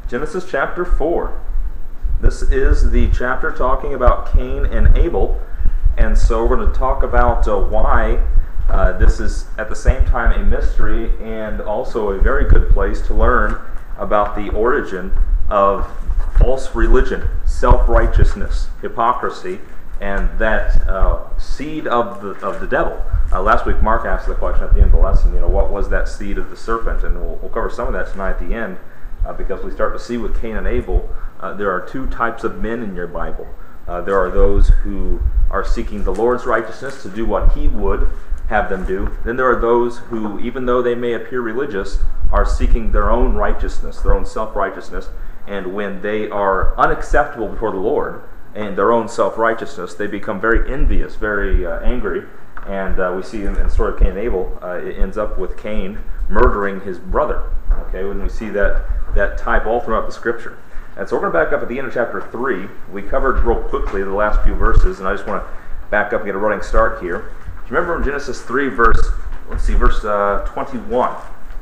Genesis chapter 4. This is the chapter talking about Cain and Abel, and so we're going to talk about why this is at the same time a mystery and also a very good place to learn about the origin of false religion, self-righteousness, hypocrisy, and that seed of the devil. Last week Mark asked the question at the end of the lesson, what was that seed of the serpent? And we'll cover some of that tonight at the end, because we start to see with Cain and Abel, there are two types of men in your Bible. There are those who are seeking the Lord's righteousness to do what He would have them do. Then there are those who, even though they may appear religious, are seeking their own righteousness, their own self-righteousness, and when they are unacceptable before the Lord and their own self-righteousness, they become very envious, very angry, and we see in the story of Cain and Abel, it ends up with Cain murdering his brother. Okay, when we see that type all throughout the Scripture. And so we're going to back up at the end of chapter 3. We covered real quickly the last few verses, and I just want to back up and get a running start here. Do you remember in Genesis 3, verse 21,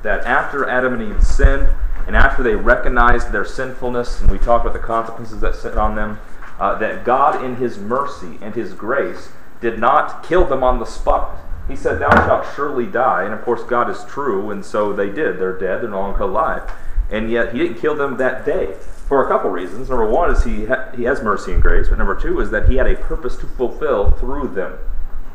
that after Adam and Eve sinned, and after they recognized their sinfulness, and we talked about the consequences that sit on them, that God in His mercy and His grace did not kill them on the spot. He said, "Thou shalt surely die." And of course God is true, and so they did. They're dead, they're no longer alive. And yet He didn't kill them that day for a couple reasons. Number one is He has mercy and grace, but number two is that He had a purpose to fulfill through them.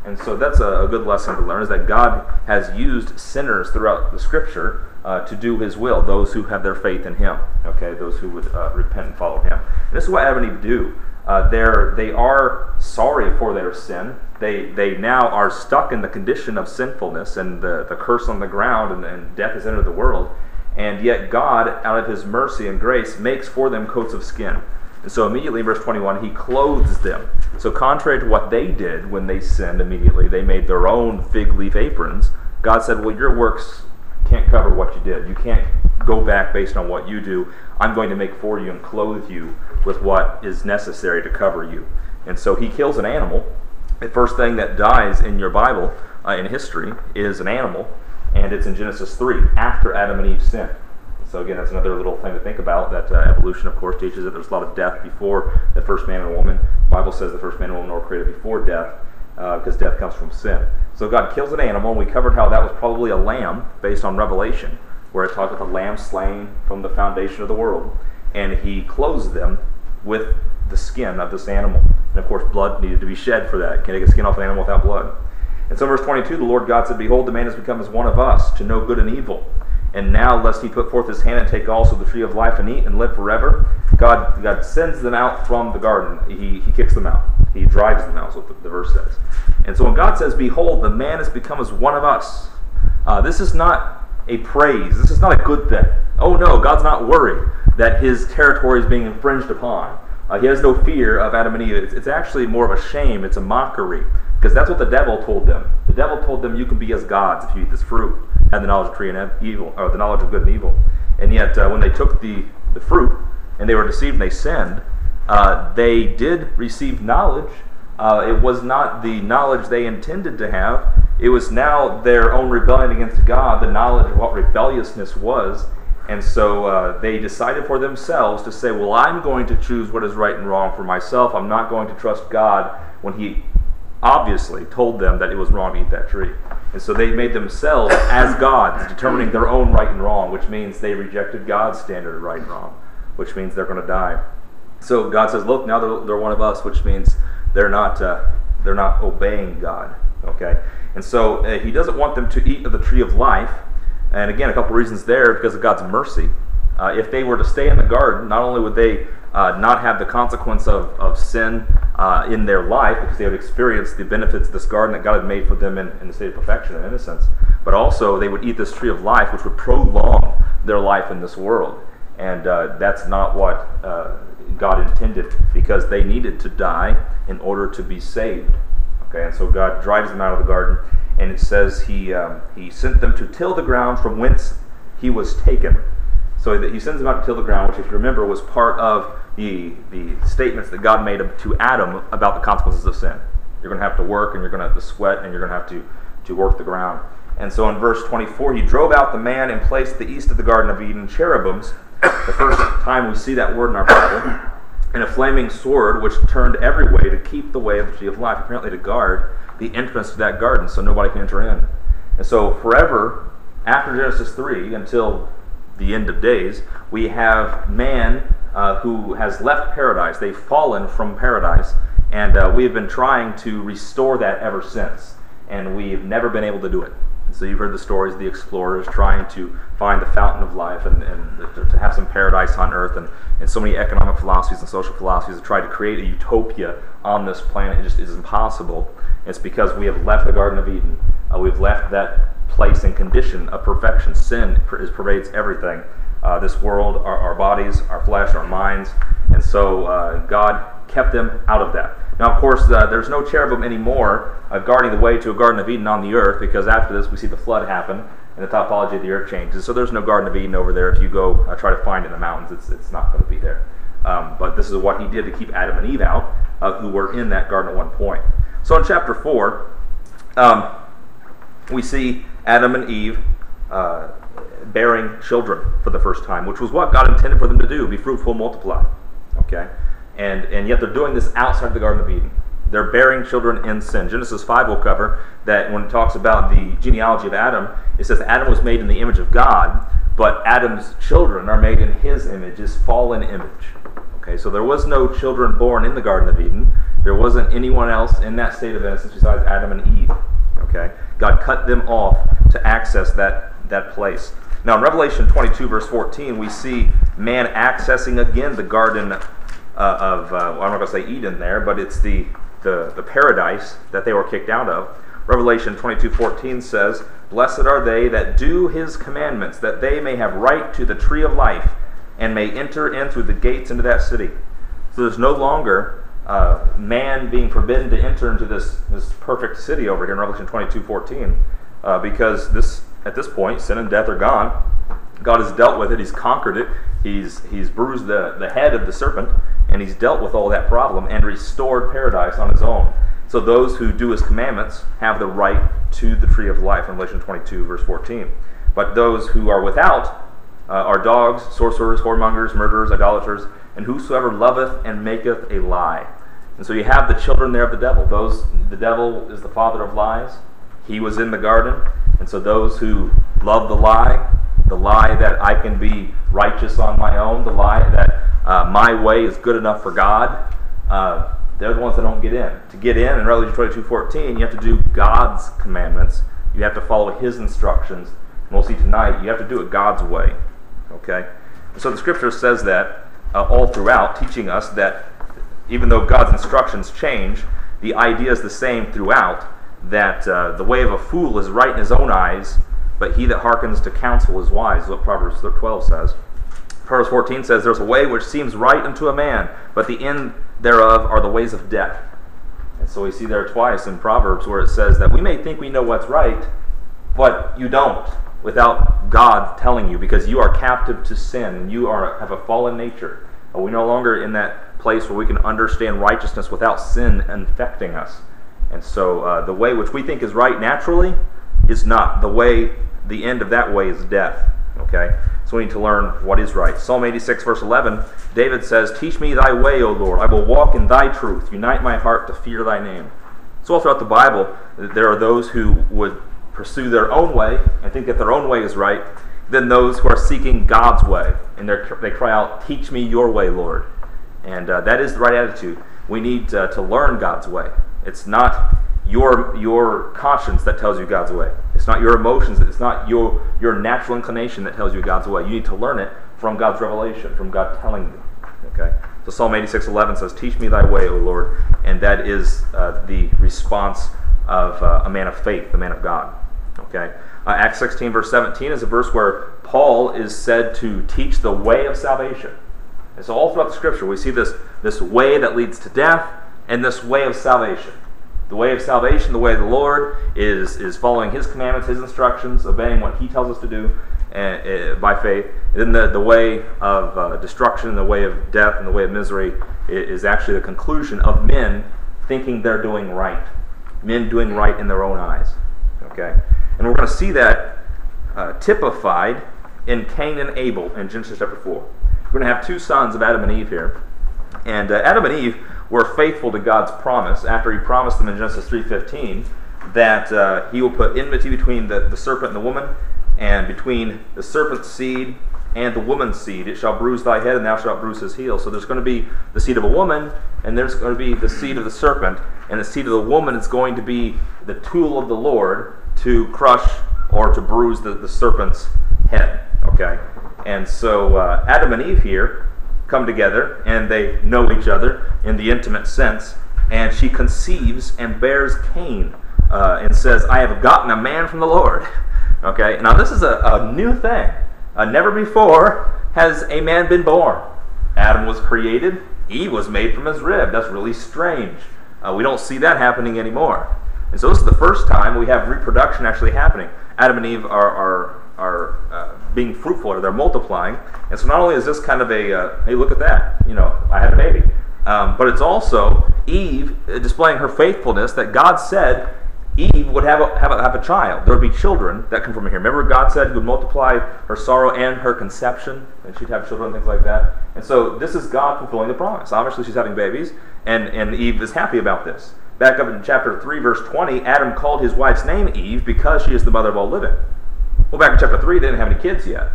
And so that's a good lesson to learn, is that God has used sinners throughout the Scripture to do His will, those who have their faith in Him, okay, those who would repent and follow Him. And this is what Adam and Eve do. They are sorry for their sin. They now are stuck in the condition of sinfulness and the curse on the ground, and death has entered the world. And yet God, out of His mercy and grace, makes for them coats of skin. And so immediately in verse 21, He clothes them. So contrary to what they did when they sinned immediately, they made their own fig leaf aprons. God said, well, your works can't cover what you did. You can't go back based on what you do. I'm going to make for you and clothe you with what is necessary to cover you. And so He kills an animal. The first thing that dies in your Bible, in history, is an animal. And it's in Genesis 3, after Adam and Eve sinned. So again, that's another little thing to think about, that evolution, of course, teaches that there's a lot of death before the first man and woman. The Bible says the first man and woman were created before death, because death comes from sin. So God kills an animal, and we covered how that was probably a lamb, based on Revelation, where it talks about the lamb slain from the foundation of the world. And He clothes them with the skin of this animal. And of course, blood needed to be shed for that. You can't take a skin off an animal without blood. And so verse 22, the Lord God said, "Behold, the man has become as one of us, to know good and evil. And now, lest he put forth his hand and take also the tree of life and eat and live forever," God sends them out from the garden. He kicks them out. He drives them out, is what the verse says. And so when God says, "Behold, the man has become as one of us," this is not a praise. This is not a good thing. Oh no, God's not worried that His territory is being infringed upon. He has no fear of Adam and Eve. It's actually more of a shame. It's a mockery. Because that's what the devil told them. The devil told them, you can be as gods if you eat this fruit, have the knowledge of tree and evil, or the knowledge of good and evil. And yet, when they took the fruit and they were deceived and they sinned, they did receive knowledge. It was not the knowledge they intended to have. It was now their own rebellion against God, the knowledge of what rebelliousness was. And so they decided for themselves to say, well, I'm going to choose what is right and wrong for myself. I'm not going to trust God when He obviously told them that it was wrong to eat that tree. And so they made themselves as gods, determining their own right and wrong, which means they rejected God's standard of right and wrong, which means they're going to die. So God says, look, now they're one of us, which means they're not obeying God. Okay, and so He doesn't want them to eat of the tree of life. And again, a couple reasons there, because of God's mercy. If they were to stay in the garden, not only would they not have the consequence of sin in their life, because they would experience the benefits of this garden that God had made for them in the state of perfection and innocence, but also they would eat this tree of life, which would prolong their life in this world. And that's not what God intended, because they needed to die in order to be saved. Okay, and so God drives them out of the garden, and it says He sent them to till the ground from whence He was taken. So that He sends them out to till the ground, which, if you remember, was part of the statements that God made to Adam about the consequences of sin. You're going to have to work, and you're going to have to sweat, and you're going to have to work the ground. And so in verse 24, He drove out the man and placed at the east of the Garden of Eden cherubims the first time we see that word in our Bible, and a flaming sword which turned every way to keep the way of the tree of life, apparently to guard the entrance to that garden so nobody can enter in. And so forever, after Genesis 3 until the end of days, we have man who has left paradise. They've fallen from paradise, and we have been trying to restore that ever since, and we've never been able to do it. So you've heard the stories of the explorers trying to find the fountain of life and to have some paradise on earth, and so many economic philosophies and social philosophies have tried to create a utopia on this planet. It just is impossible. It's because we have left the Garden of Eden. We've left that place and condition of perfection. Sin pervades everything. This world, our bodies, our flesh, our minds, and so God kept them out of that. Now, of course, there's no cherubim anymore guarding the way to a Garden of Eden on the earth, because after this we see the flood happen, and the topology of the earth changes. So there's no Garden of Eden over there. If you go try to find it in the mountains, it's not going to be there. But this is what he did to keep Adam and Eve out, who were in that garden at one point. So in chapter 4, we see Adam and Eve bearing children for the first time, which was what God intended for them to do, be fruitful, multiply. Okay? And yet they're doing this outside the Garden of Eden. They're bearing children in sin. Genesis 5 will cover that when it talks about the genealogy of Adam. It says Adam was made in the image of God, but Adam's children are made in his image, his fallen image. Okay, so there was no children born in the Garden of Eden. There wasn't anyone else in that state of innocence besides Adam and Eve. Okay, God cut them off to access that place. Now in Revelation 22 verse 14, we see man accessing again the garden I'm not going to say Eden there, but it's the paradise that they were kicked out of. Revelation 22:14 says, "Blessed are they that do his commandments, that they may have right to the tree of life, and may enter in through the gates into that city." So there's no longer man being forbidden to enter into this perfect city over here in Revelation 22:14, because at this point, sin and death are gone. God has dealt with it. He's conquered it. He's bruised the head of the serpent, and he's dealt with all that problem and restored paradise on his own. So those who do his commandments have the right to the tree of life in Revelation 22, verse 14. But those who are without are dogs, sorcerers, whoremongers, murderers, idolaters, and whosoever loveth and maketh a lie. And so you have the children there of the devil. The devil is the father of lies. He was in the garden. And so those who love the lie that I can be righteous on my own, the lie that my way is good enough for God, they're the ones that don't get in. To get in Revelation 22:14, you have to do God's commandments. You have to follow his instructions. And we'll see tonight, you have to do it God's way. Okay? And so the scripture says that all throughout, teaching us that even though God's instructions change, the idea is the same throughout, that the way of a fool is right in his own eyes, but he that hearkens to counsel is wise, is what Proverbs 12 says. Proverbs 14 says, "There's a way which seems right unto a man, but the end thereof are the ways of death." And so we see there twice in Proverbs where it says that we may think we know what's right, but you don't, without God telling you, because you are captive to sin, and you have a fallen nature. We're no longer in that place where we can understand righteousness without sin infecting us. And so the way which we think is right naturally is not. The end of that way is death. Okay? So we need to learn what is right. Psalm 86 verse 11, David says, "Teach me thy way, O Lord. I will walk in thy truth. Unite my heart to fear thy name." So all throughout the Bible, there are those who would pursue their own way and think that their own way is right. Then those who are seeking God's way, and they cry out, "Teach me your way, Lord." And that is the right attitude. We need to learn God's way. It's not your conscience that tells you God's way. It's not your emotions. It's not your natural inclination that tells you God's way. You need to learn it from God's revelation, from God telling you. Okay. So Psalm 86:11 says, "Teach me thy way, O Lord," and that is the response of a man of faith, the man of God. Okay. Acts 16 verse 17 is a verse where Paul is said to teach the way of salvation. And so all throughout the Scripture we see this way that leads to death and this way of salvation. The way of salvation, the way of the Lord, is following his commandments, his instructions, obeying what he tells us to do by faith. And then the way of destruction, the way of death, and the way of misery is actually the conclusion of men thinking they're doing right. Men doing right in their own eyes. Okay? And we're going to see that typified in Cain and Abel in Genesis chapter 4. We're going to have two sons of Adam and Eve here. And Adam and Eve were faithful to God's promise after he promised them in Genesis 3:15 that he will put enmity between the serpent and the woman, and between the serpent's seed and the woman's seed. It shall bruise thy head, and thou shalt bruise his heel. So there's going to be the seed of a woman, and there's going to be the seed of the serpent, and the seed of the woman is going to be the tool of the Lord to crush or to bruise the serpent's head. Okay? And so Adam and Eve here come together, and they know each other in the intimate sense, and she conceives and bears Cain, and says, I have gotten a man from the Lord. Okay? Now this is a new thing. Never before has a man been born. Adam was created. Eve was made from his rib. That's really strange. We don't see that happening anymore. And so this is the first time we have reproduction actually happening. Adam and Eve are being fruitful, or they're multiplying. And so not only is this kind of a, hey, look at that, I had a baby. But it's also Eve displaying her faithfulness that God said Eve would have a child. There would be children that come from here. Remember, God said he would multiply her sorrow and her conception, and she'd have children and things like that. And so this is God fulfilling the promise. Obviously, she's having babies, and Eve is happy about this. Back up in chapter 3, verse 20, Adam called his wife's name Eve because she is the mother of all living. Well, back in chapter 3, they didn't have any kids yet.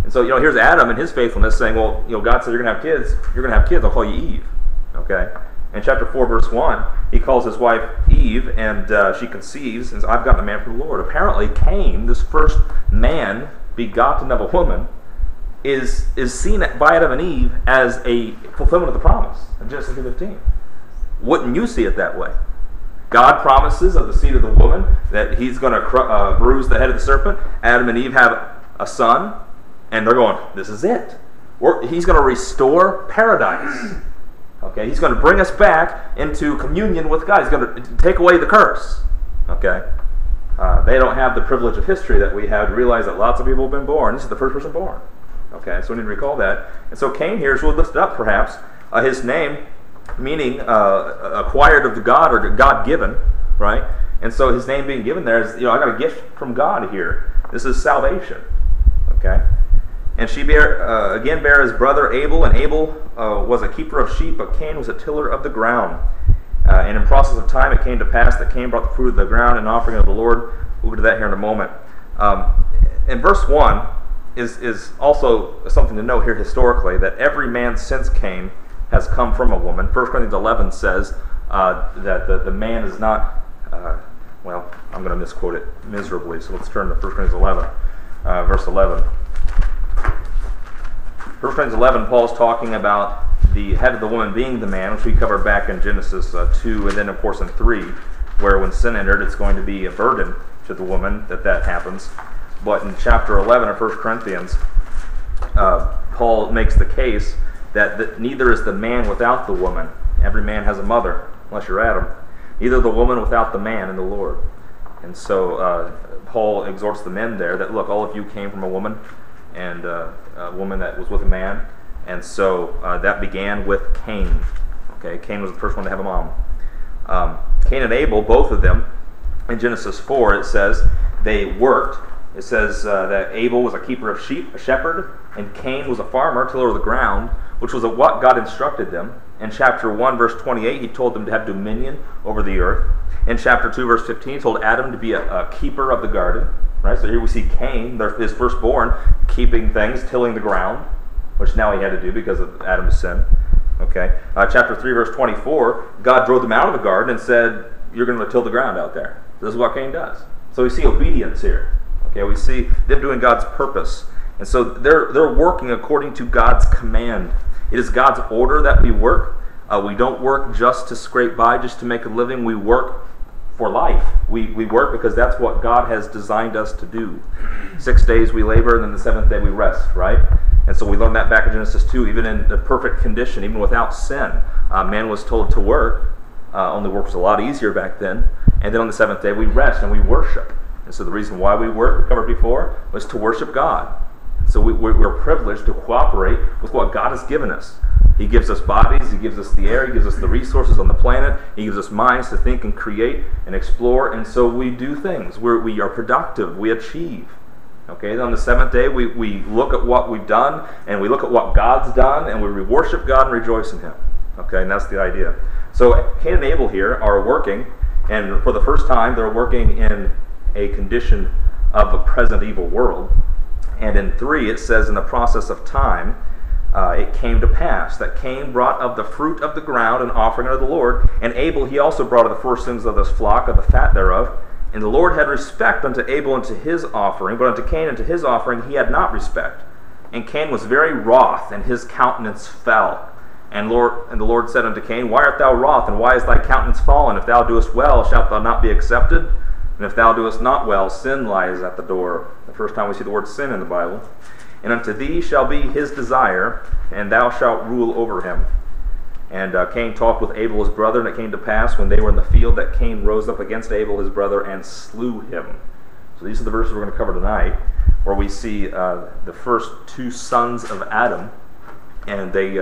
And so, here's Adam and his faithfulness saying, well, God said you're going to have kids. You're going to have kids. I'll call you Eve. Okay? In chapter 4, verse 1, he calls his wife Eve, and she conceives, and says, I've gotten a man from the Lord. Apparently, Cain, this first man begotten of a woman, is seen by Adam and Eve as a fulfillment of the promise in Genesis 3:15. Wouldn't you see it that way? God promises of the seed of the woman that he's going to bruise the head of the serpent. Adam and Eve have a son, and they're going, this is it. He's going to restore paradise. Okay, he's going to bring us back into communion with God. He's going to take away the curse. Okay, they don't have the privilege of history that we have to realize that lots of people have been born. This is the first person born. Okay, so we need to recall that. And so Cain here is really lifted up, perhaps. His name, meaning acquired of God or God-given, right? And so his name being given there is, I got a gift from God here. This is salvation. Okay. And she again bare his brother Abel, and Abel was a keeper of sheep, but Cain was a tiller of the ground. And in process of time it came to pass that Cain brought the fruit of the ground and offering of the Lord. We'll get to that here in a moment. And verse 1 is also something to note here historically, that every man since Cain has come from a woman. 1 Corinthians 11 says that the man is not, well, I'm going to misquote it miserably, so let's turn to 1 Corinthians 11, verse 11. 1 Corinthians 11, Paul's talking about the head of the woman being the man, which we covered back in Genesis 2, and then, of course, in 3, where when sin entered, it's going to be a burden to the woman that happens. But in chapter 11 of 1 Corinthians, Paul makes the case that neither is the man without the woman. Every man has a mother, unless you're Adam. Neither the woman without the man in the Lord. And so Paul exhorts the men there that, look, all of you came from a woman, and a woman that was with a man. And so that began with Cain. Okay, Cain was the first one to have a mom. Cain and Abel, both of them, in Genesis 4, it says they worked. It says that Abel was a keeper of sheep, a shepherd, and Cain was a farmer, tiller of the ground, which was what God instructed them. In chapter 1, verse 28, he told them to have dominion over the earth. In chapter 2, verse 15, he told Adam to be a keeper of the garden. Right? So here we see Cain, his firstborn, keeping things, tilling the ground, which now he had to do because of Adam's sin. Okay. Chapter 3, verse 24, God drove them out of the garden and said, you're going to till the ground out there. This is what Cain does. So we see obedience here. Okay, we see them doing God's purpose. And so they're working according to God's command. It is God's order that we work. We don't work just to scrape by, just to make a living. We work for life. We work because that's what God has designed us to do. 6 days we labor, and then the seventh day we rest, right? And so we learn that back in Genesis 2, even in the perfect condition, even without sin. Man was told to work. Only work was a lot easier back then. And then on the seventh day we rest and we worship. And so the reason why we work, we covered before, was to worship God. So we're privileged to cooperate with what God has given us. He gives us bodies, He gives us the air, He gives us the resources on the planet, He gives us minds to think and create and explore, and so we do things. We are productive, we achieve. Okay, then on the seventh day, we look at what we've done, and we look at what God's done, and we worship God and rejoice in Him. Okay, and that's the idea. So Cain and Abel here are working, and for the first time, they're working in a condition of a present evil world. And in 3, it says, in the process of time, it came to pass that Cain brought of the fruit of the ground an offering unto the Lord, and Abel he also brought of the firstlings of his flock, of the fat thereof. And the Lord had respect unto Abel and to his offering, but unto Cain and to his offering he had not respect. And Cain was very wroth, and his countenance fell. And the Lord said unto Cain, Why art thou wroth, and why is thy countenance fallen? If thou doest well, shalt thou not be accepted? And if thou doest not well, sin lies at the door. The first time we see the word sin in the Bible. And unto thee shall be his desire, and thou shalt rule over him. And Cain talked with Abel his brother, and it came to pass, when they were in the field, that Cain rose up against Abel his brother, and slew him. So these are the verses we're going to cover tonight, where we see the first 2 sons of Adam, and they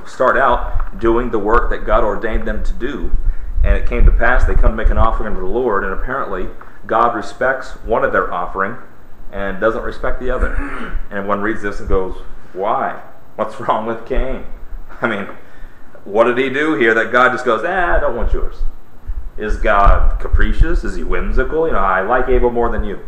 start out doing the work that God ordained them to do. And it came to pass, they come to make an offering unto the Lord, and apparently God respects one of their offering, and doesn't respect the other. And one reads this and goes, why? What's wrong with Cain? I mean, what did he do here that God just goes, I don't want yours? Is God capricious? Is he whimsical? I like Abel more than you.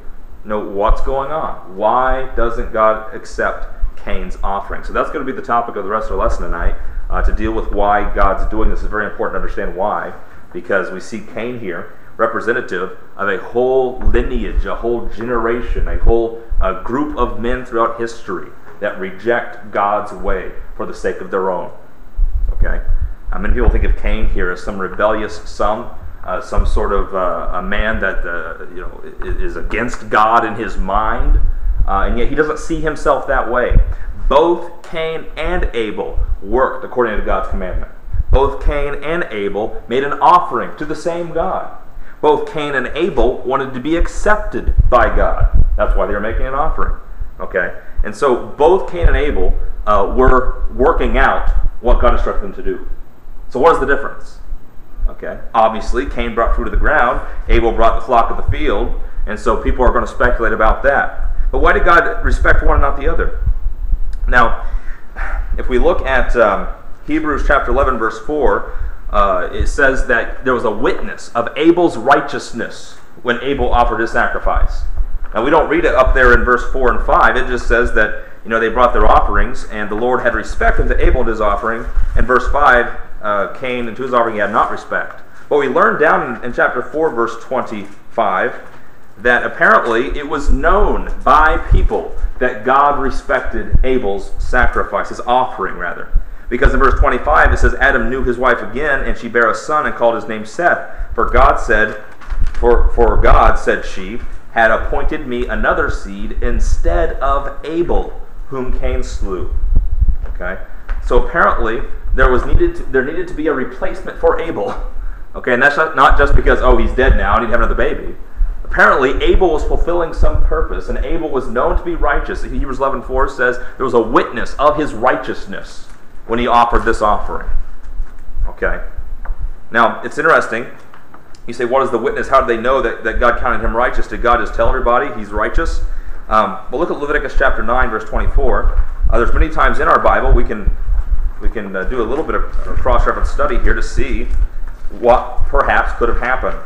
No, what's going on? Why doesn't God accept Cain's offering? So that's going to be the topic of the rest of the lesson tonight, to deal with why God's doing this. It's very important to understand why, because we see Cain here, representative of a whole lineage, a whole generation, a whole group of men throughout history that reject God's way for the sake of their own. Okay? Many people think of Cain here as some rebellious son, some sort of a man that is against God in his mind, and yet he doesn't see himself that way. Both Cain and Abel worked according to God's commandment. Both Cain and Abel made an offering to the same God. Both Cain and Abel wanted to be accepted by God. That's why they were making an offering. Okay? And so both Cain and Abel were working out what God instructed them to do. So what is the difference? Okay? Obviously, Cain brought fruit of the ground. Abel brought the flock of the field. And so people are going to speculate about that. But why did God respect one and not the other? Now, if we look at Hebrews chapter 11, verse 4, it says that there was a witness of Abel's righteousness when Abel offered his sacrifice. Now, we don't read it up there in verse 4 and 5. It just says that they brought their offerings, and the Lord had respect unto Abel and his offering. And verse 5, Cain and to his offering he had not respect. But we learned down in chapter 4, verse 25, that apparently it was known by people that God respected Abel's sacrifice, his offering rather. Because in verse 25 it says, Adam knew his wife again, and she bare a son, and called his name Seth. For God, said she, had appointed me another seed instead of Abel, whom Cain slew. Okay? So apparently there needed to be a replacement for Abel. Okay, and that's not just because, he's dead now, and he'd have another baby. Apparently, Abel was fulfilling some purpose, and Abel was known to be righteous. Hebrews 11:4 says there was a witness of his righteousness when he offered this offering. Okay? Now, it's interesting. You say, what is the witness? How did they know that God counted him righteous? Did God just tell everybody he's righteous? Well, look at Leviticus chapter 9, verse 24. There's many times in our Bible we can do a little bit of cross-reference study here to see what perhaps could have happened.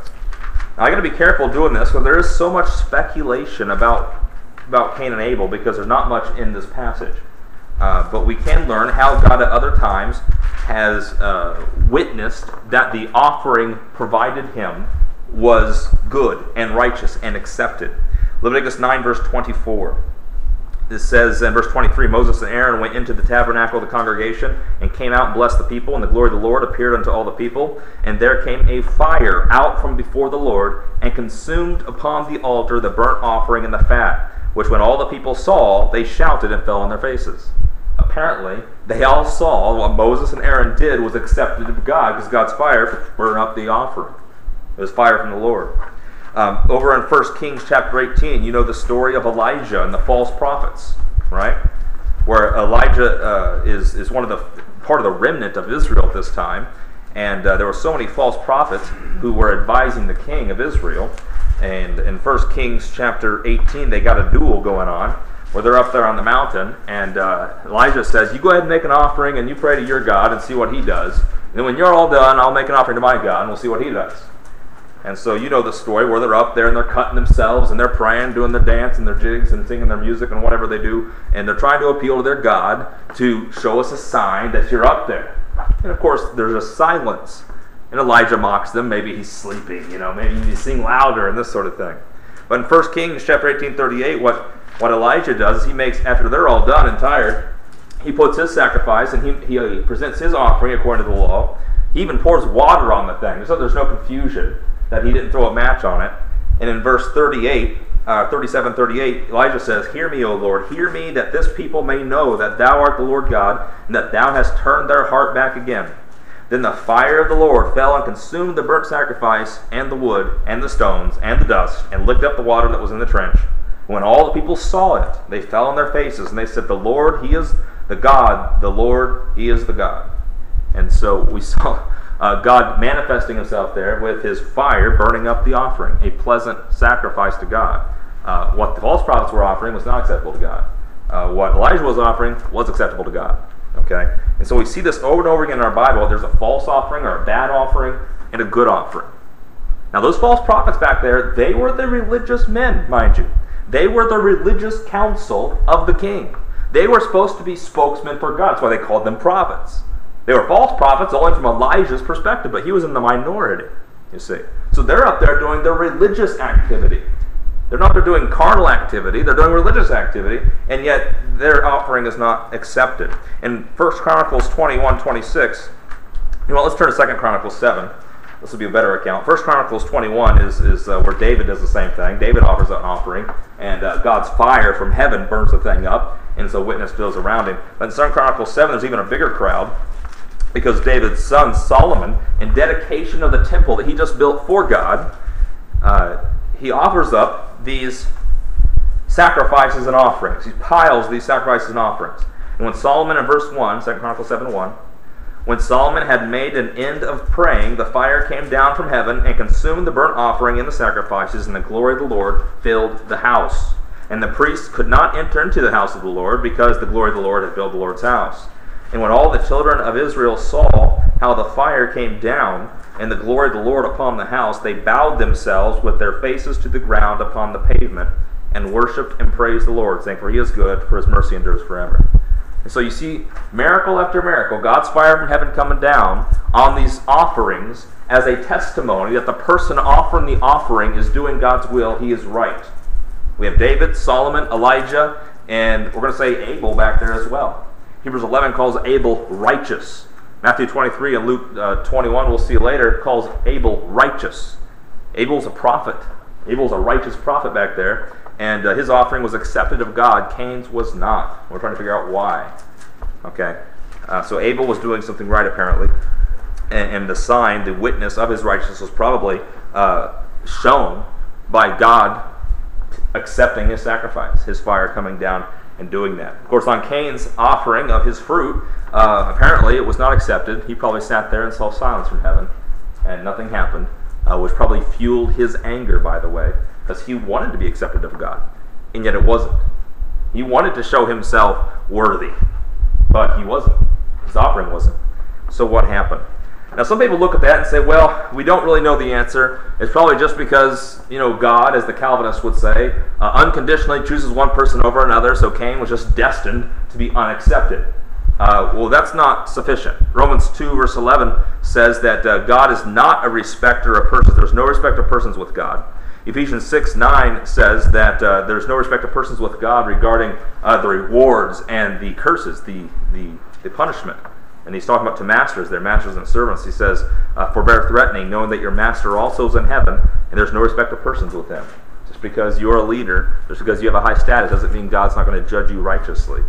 Now, I got to be careful doing this because there is so much speculation about Cain and Abel because there's not much in this passage. But we can learn how God at other times has witnessed that the offering provided him was good and righteous and accepted. Leviticus 9, verse 24. It says in verse 23, Moses and Aaron went into the tabernacle of the congregation and came out and blessed the people, and the glory of the Lord appeared unto all the people. And there came a fire out from before the Lord and consumed upon the altar the burnt offering and the fat, which when all the people saw, they shouted and fell on their faces. Apparently, they all saw what Moses and Aaron did was accepted of God because God's fire burned up the offering. It was fire from the Lord. Over in 1 Kings chapter 18, you know the story of Elijah and the false prophets, right? Where Elijah is one of the part of the remnant of Israel at this time, and there were so many false prophets who were advising the king of Israel. And in 1 Kings chapter 18, they got a duel going on where they're up there on the mountain, and Elijah says, you go ahead and make an offering, and you pray to your God and see what he does. And then when you're all done, I'll make an offering to my God, and we'll see what he does. And so you know the story where they're up there and they're cutting themselves and they're praying, doing their dance and their jigs and singing their music and whatever they do. And they're trying to appeal to their God to show us a sign that you're up there. And of course, there's a silence. And Elijah mocks them. Maybe he's sleeping, maybe you sing louder and this sort of thing. But in 1 Kings chapter 18:38, what Elijah does is he makes, after they're all done and tired, he puts his sacrifice and he presents his offering according to the law. He even pours water on the thing, so there's no confusion that he didn't throw a match on it. And in verse 37:38, Elijah says, hear me, O Lord, hear me, that this people may know that thou art the Lord God, and that thou hast turned their heart back again. Then the fire of the Lord fell and consumed the burnt sacrifice, and the wood, and the stones, and the dust, and licked up the water that was in the trench. When all the people saw it, they fell on their faces, and they said, the Lord, he is the God, the Lord, he is the God. And so we saw God manifesting himself there with his fire burning up the offering, a pleasant sacrifice to God. What the false prophets were offering was not acceptable to God. What Elijah was offering was acceptable to God. Okay? And so we see this over and over again in our Bible. There's a false offering or a bad offering and a good offering. Now those false prophets back there, they were the religious men, mind you. They were the religious council of the king. They were supposed to be spokesmen for God. That's why they called them prophets. They were false prophets only from Elijah's perspective, but he was in the minority, you see. So they're up there doing their religious activity. They're not there doing carnal activity, they're doing religious activity, and yet their offering is not accepted. In 1 Chronicles 21:26, let's turn to 2 Chronicles 7. This will be a better account. 1 Chronicles 21 is where David does the same thing. David offers an offering, and God's fire from heaven burns the thing up, and so witness goes around him. But in 2 Chronicles 7, there's even a bigger crowd, because David's son Solomon, in dedication of the temple that he just built for God, he offers up these sacrifices and offerings. He piles these sacrifices and offerings. And when Solomon, in verse 1, 2 Chronicles 7:1, when Solomon had made an end of praying, the fire came down from heaven and consumed the burnt offering and the sacrifices, and the glory of the Lord filled the house. And the priests could not enter into the house of the Lord, because the glory of the Lord had filled the Lord's house. And when all the children of Israel saw how the fire came down and the glory of the Lord upon the house, they bowed themselves with their faces to the ground upon the pavement and worshipped and praised the Lord, saying, for he is good, for his mercy endures forever. And so you see miracle after miracle, God's fire from heaven coming down on these offerings as a testimony that the person offering the offering is doing God's will, he is right. We have David, Solomon, Elijah, and we're going to say Abel back there as well. Hebrews 11 calls Abel righteous. Matthew 23 and Luke 21, we'll see later, calls Abel righteous. Abel's a prophet. Abel's a righteous prophet back there, and his offering was accepted of God. Cain's was not. We're trying to figure out why. Okay, so Abel was doing something right apparently, and the sign, the witness of his righteousness was probably shown by God accepting his sacrifice, his fire coming down and doing that. Of course, on Cain's offering of his fruit, apparently it was not accepted. He probably sat there and saw silence from heaven, and nothing happened, which probably fueled his anger, by the way, because he wanted to be accepted of God, and yet it wasn't. He wanted to show himself worthy, but he wasn't. His offering wasn't. So what happened? Now, some people look at that and say, well, we don't really know the answer. It's probably just because, God, as the Calvinists would say, unconditionally chooses one person over another, so Cain was just destined to be unaccepted. Well, that's not sufficient. Romans 2, verse 11 says that God is not a respecter of persons. There's no respect of persons with God. Ephesians 6:9 says that there's no respect of persons with God regarding the rewards and the curses, the punishment. And he's talking about to masters, their masters and servants. He says, forbear threatening, knowing that your master also is in heaven, and there's no respect of persons with him. Just because you're a leader, just because you have a high status, doesn't mean God's not going to judge you righteously.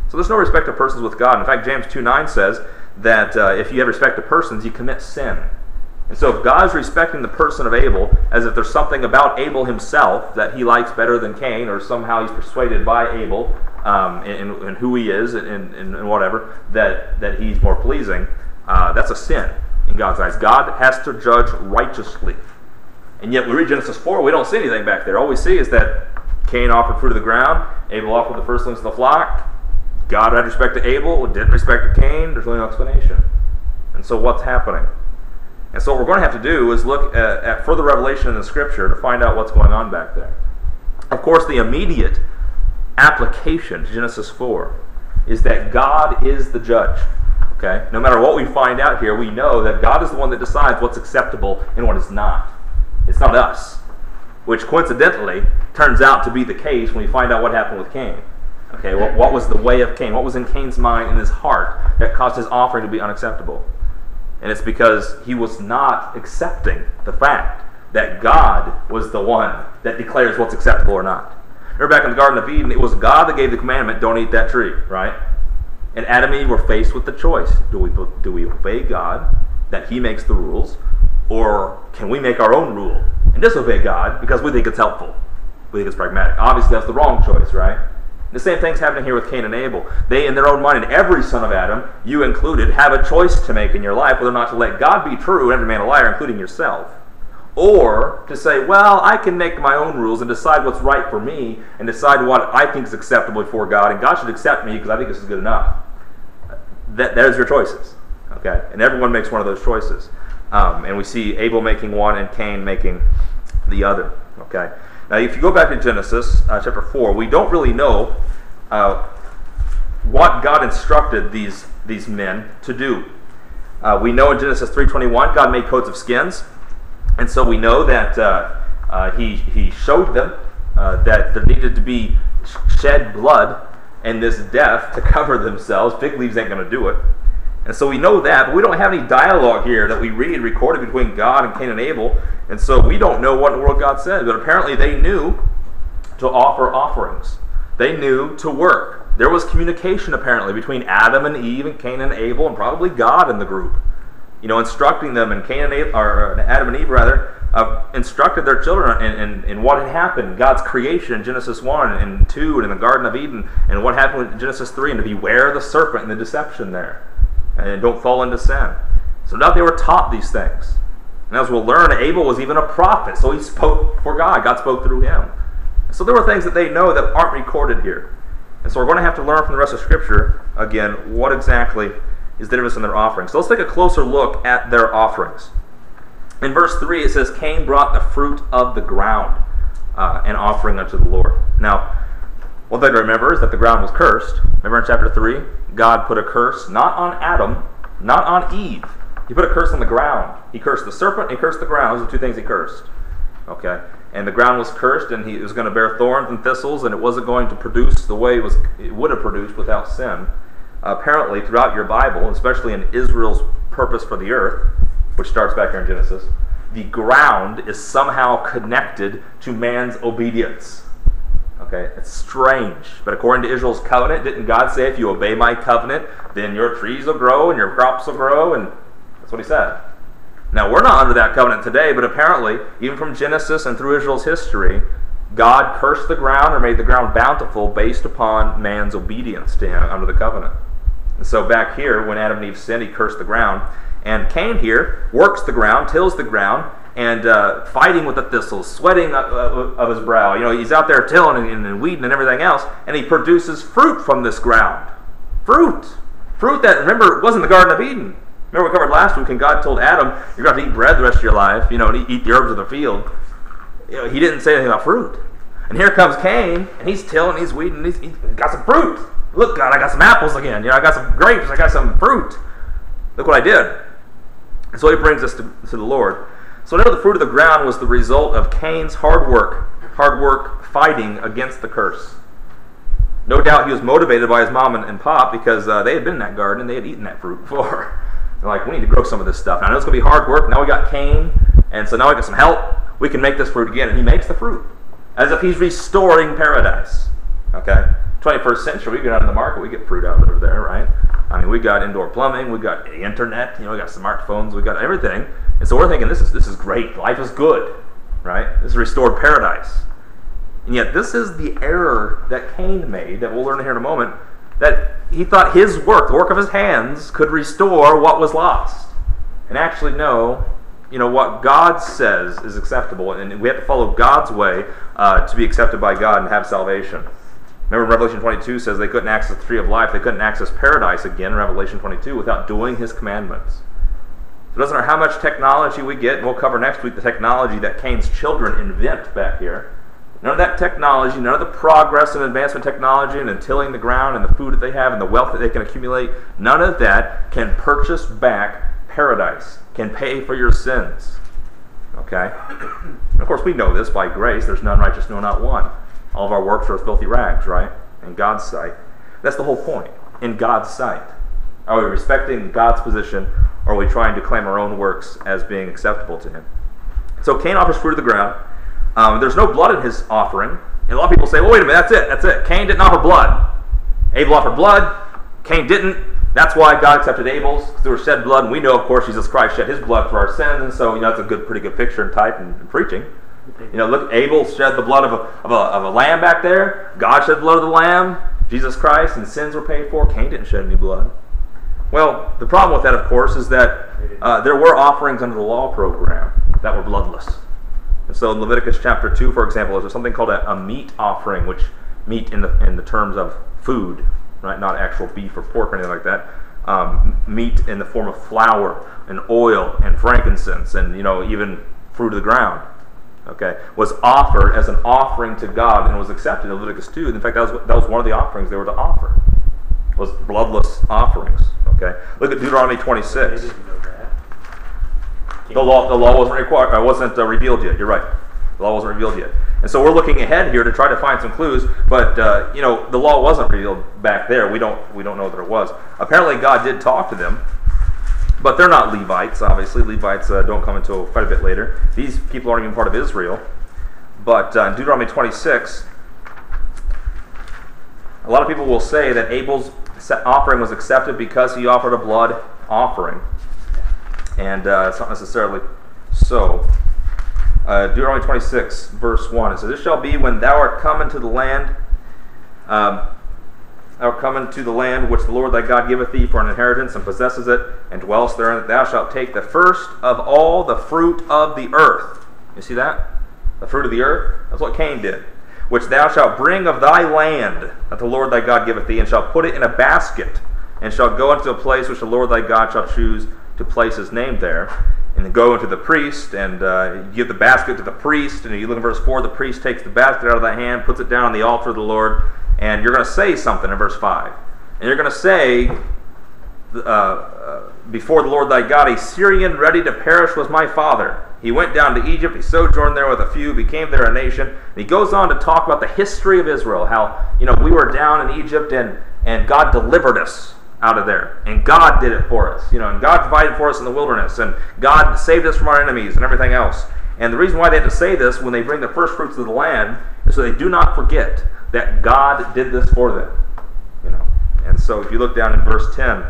So there's no respect of persons with God. In fact, James 2:9 says that if you have respect of persons, you commit sin. And so if God's respecting the person of Abel, as if there's something about Abel himself that he likes better than Cain, or somehow he's persuaded by Abel in who he is and whatever, that he's more pleasing, that's a sin in God's eyes. God has to judge righteously. And yet we read Genesis 4, we don't see anything back there. All we see is that Cain offered fruit of the ground, Abel offered the firstlings of the flock, God had respect to Abel, didn't respect to Cain. There's really no explanation. And so what's happening? And so what we're going to have to do is look at further revelation in the Scripture to find out what's going on back there. Of course, the immediate application to Genesis 4 is that God is the judge. Okay? No matter what we find out here, we know that God is the one that decides what's acceptable and what is not. It's not us, which coincidentally turns out to be the case when we find out what happened with Cain. Okay, what was the way of Cain? What was in Cain's mind, in his heart, that caused his offering to be unacceptable? And it's because he was not accepting the fact that God was the one that declares what's acceptable or not. Remember back in the Garden of Eden, it was God that gave the commandment, don't eat that tree, right? And Adam and Eve were faced with the choice. Do we obey God, that He makes the rules, or can we make our own rule and disobey God because we think it's helpful? We think it's pragmatic. Obviously, that's the wrong choice, right? The same thing's happening here with Cain and Abel. They, in their own mind, and every son of Adam, you included, have a choice to make in your life whether or not to let God be true and every man a liar, including yourself. Or to say, well, I can make my own rules and decide what's right for me and decide what I think is acceptable before God, and God should accept me because I think this is good enough. There's your choices. Okay? And everyone makes one of those choices. And we see Abel making one and Cain making the other. Okay? Now, if you go back to Genesis chapter 4, we don't really know what God instructed these men to do. We know in Genesis 3:21, God made coats of skins, and so we know that He showed them that there needed to be shed blood and this death to cover themselves. Fig leaves ain't going to do it. And so we know that, but we don't have any dialogue here that we read recorded between God and Cain and Abel, and so we don't know what in the world God said. But apparently they knew to offer offerings. They knew to work. There was communication apparently between Adam and Eve and Cain and Abel, and probably God in the group. You know, instructing them, and Adam and Eve rather, instructed their children in what had happened, God's creation in Genesis 1 and 2 and in the Garden of Eden, and what happened in Genesis 3, and to beware of the serpent and the deception there. And don't fall into sin. So now they were taught these things. And as we'll learn, Abel was even a prophet, so he spoke for God. God spoke through him. So there were things that they know that aren't recorded here. And so we're going to have to learn from the rest of Scripture, again, what exactly is the difference in their offerings. So let's take a closer look at their offerings. In verse 3, it says, Cain brought the fruit of the ground, an offering unto the Lord. Now, one thing to remember is that the ground was cursed. Remember in chapter 3, God put a curse not on Adam, not on Eve. He put a curse on the ground. He cursed the serpent, he cursed the ground. Those are the two things he cursed. Okay? And the ground was cursed, and it was going to bear thorns and thistles, and it wasn't going to produce the way it would have produced without sin. Apparently, throughout your Bible, especially in Israel's purpose for the earth, which starts back here in Genesis, the ground is somehow connected to man's obedience. Okay, it's strange. But according to Israel's covenant, didn't God say, if you obey my covenant, then your trees will grow and your crops will grow? And that's what He said. Now, we're not under that covenant today, but apparently, even from Genesis and through Israel's history, God cursed the ground or made the ground bountiful based upon man's obedience to Him under the covenant. And so back here, when Adam and Eve sinned, He cursed the ground. And Cain here works the ground, tills the ground, and fighting with the thistles, sweating of his brow. You know, he's out there tilling and weeding and everything else, and he produces fruit from this ground. Fruit that, remember, it wasn't the Garden of Eden. Remember we covered last week when God told Adam, you're going to have to eat bread the rest of your life, you know, and eat the herbs of the field. You know, He didn't say anything about fruit. And here comes Cain, and he's tilling, he's weeding, he's got some fruit. Look, God, I got some apples again. You know, I got some grapes, I got some fruit. Look what I did. And so He brings us to the Lord. So now the fruit of the ground was the result of Cain's hard work fighting against the curse. No doubt he was motivated by his mom and pop because they had been in that garden and they had eaten that fruit before. They're like, we need to grow some of this stuff. Now I know it's going to be hard work. Now we got Cain, and so now we got some help. We can make this fruit again. And he makes the fruit as if he's restoring paradise. Okay? 21st century, we get out in the market, we get fruit out over there, right? I mean, we got indoor plumbing, we got the internet, you know, we got smartphones, we got everything. And so we're thinking, this is great. Life is good, right? This is restored paradise. And yet this is the error that Cain made, that we'll learn here in a moment, that he thought his work, the work of his hands, could restore what was lost. And actually, no, what God says is acceptable, and we have to follow God's way to be accepted by God and have salvation. Remember, Revelation 22 says they couldn't access the tree of life. They couldn't access paradise again in Revelation 22 without doing His commandments. So it doesn't matter how much technology we get, and we'll cover next week the technology that Cain's children invent back here. None of that technology, none of the progress and advancement technology and tilling the ground and the food that they have and the wealth that they can accumulate, none of that can purchase back paradise, can pay for your sins. Okay? And of course, we know this by grace. There's none righteous, no, not one. All of our works are as filthy rags, right? In God's sight. That's the whole point. In God's sight. Are we respecting God's position, or are we trying to claim our own works as being acceptable to Him? So Cain offers fruit of the ground. There's no blood in his offering. And a lot of people say, well, wait a minute, that's it. Cain didn't offer blood. Abel offered blood. Cain didn't. That's why God accepted Abel's, because there was shed blood. And we know, of course, Jesus Christ shed His blood for our sins. And so, that's a pretty good picture and type in preaching. Look, Abel shed the blood of a lamb back there. God shed the blood of the lamb, Jesus Christ, and sins were paid for. Cain didn't shed any blood. Well, the problem with that, of course, is that there were offerings under the law program that were bloodless. And so in Leviticus chapter 2, for example, there's something called a meat offering, which meat in the terms of food, right? Not actual beef or pork or anything like that. Meat in the form of flour and oil and frankincense and, even fruit of the ground. Okay, was offered as an offering to God and was accepted in Leviticus 2. In fact, that was one of the offerings they were to offer, was bloodless offerings. Okay, look at Deuteronomy 26. They didn't know that. The law wasn't required. Wasn't revealed yet. You're right. The law wasn't revealed yet, and so we're looking ahead here to try to find some clues. But the law wasn't revealed back there. We don't know that it was. Apparently, God did talk to them. But they're not Levites, obviously. Levites don't come until quite a bit later. These people aren't even part of Israel. But in Deuteronomy 26, a lot of people will say that Abel's offering was accepted because he offered a blood offering. And it's not necessarily so. Deuteronomy 26, verse 1, it says, "It shall be when thou art come into the land, which the Lord thy God giveth thee for an inheritance, and possesses it, and dwellest therein, that thou shalt take the first of all the fruit of the earth." You see that? The fruit of the earth? That's what Cain did. "Which thou shalt bring of thy land, that the Lord thy God giveth thee, and shalt put it in a basket, and shalt go unto a place which the Lord thy God shall choose to place His name there. And then go unto the priest, and give the basket to the priest." And you look in verse 4, the priest takes the basket out of thy hand, puts it down on the altar of the Lord, and you're going to say something in verse 5. And you're going to say, "Before the Lord thy God, a Syrian ready to perish was my father. He went down to Egypt, he sojourned there with a few, became there a nation." And he goes on to talk about the history of Israel, how we were down in Egypt, and God delivered us out of there. And God did it for us. And God provided for us in the wilderness, and God saved us from our enemies and everything else. And the reason why they have to say this when they bring the first fruits of the land is so they do not forget that God did this for them. And so if you look down in verse 10,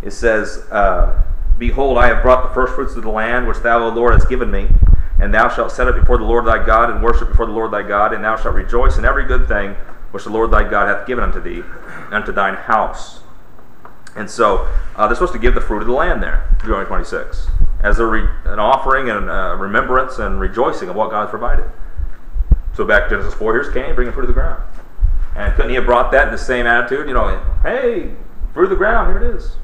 it says, "Behold, I have brought the first fruits of the land, which thou, O Lord, hast given me, and thou shalt set it before the Lord thy God, and worship before the Lord thy God, and thou shalt rejoice in every good thing which the Lord thy God hath given unto thee, unto thine house." And so they're supposed to give the fruit of the land there, Deuteronomy 26, as an offering and remembrance and rejoicing of what God has provided. So back to Genesis 4, here's Cain bringing fruit of the ground. And couldn't he have brought that in the same attitude? Hey, fruit of the ground, here it is.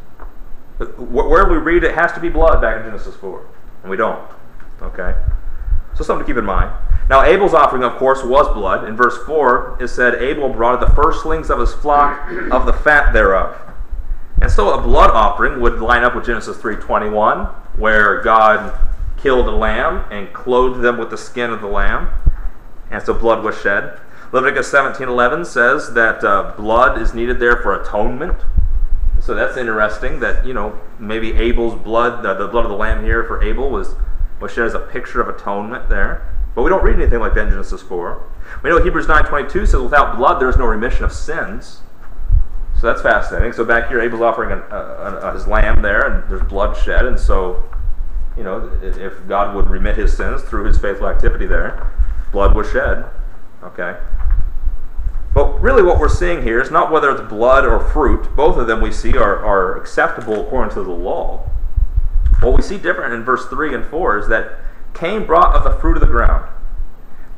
But where we read it has to be blood back in Genesis 4, and we don't. Okay? So something to keep in mind. Now Abel's offering, of course, was blood. In verse 4, it said, "Abel brought the firstlings of his flock of the fat thereof." And so a blood offering would line up with Genesis 3:21, where God killed a lamb and clothed them with the skin of the lamb. And so blood was shed. Leviticus 17:11 says that blood is needed there for atonement. So that's interesting that, maybe Abel's blood, the blood of the lamb here for Abel was shed as a picture of atonement there. But we don't read anything like that in Genesis 4. We know Hebrews 9:22 says, "Without blood there is no remission of sins." So that's fascinating. So back here, Abel's offering his lamb there, and there's blood shed. And so, if God would remit his sins through his faithful activity there, blood was shed. Okay. But really what we're seeing here is not whether it's blood or fruit. Both of them we see are acceptable according to the law. What we see different in verse 3 and 4 is that Cain brought of the fruit of the ground,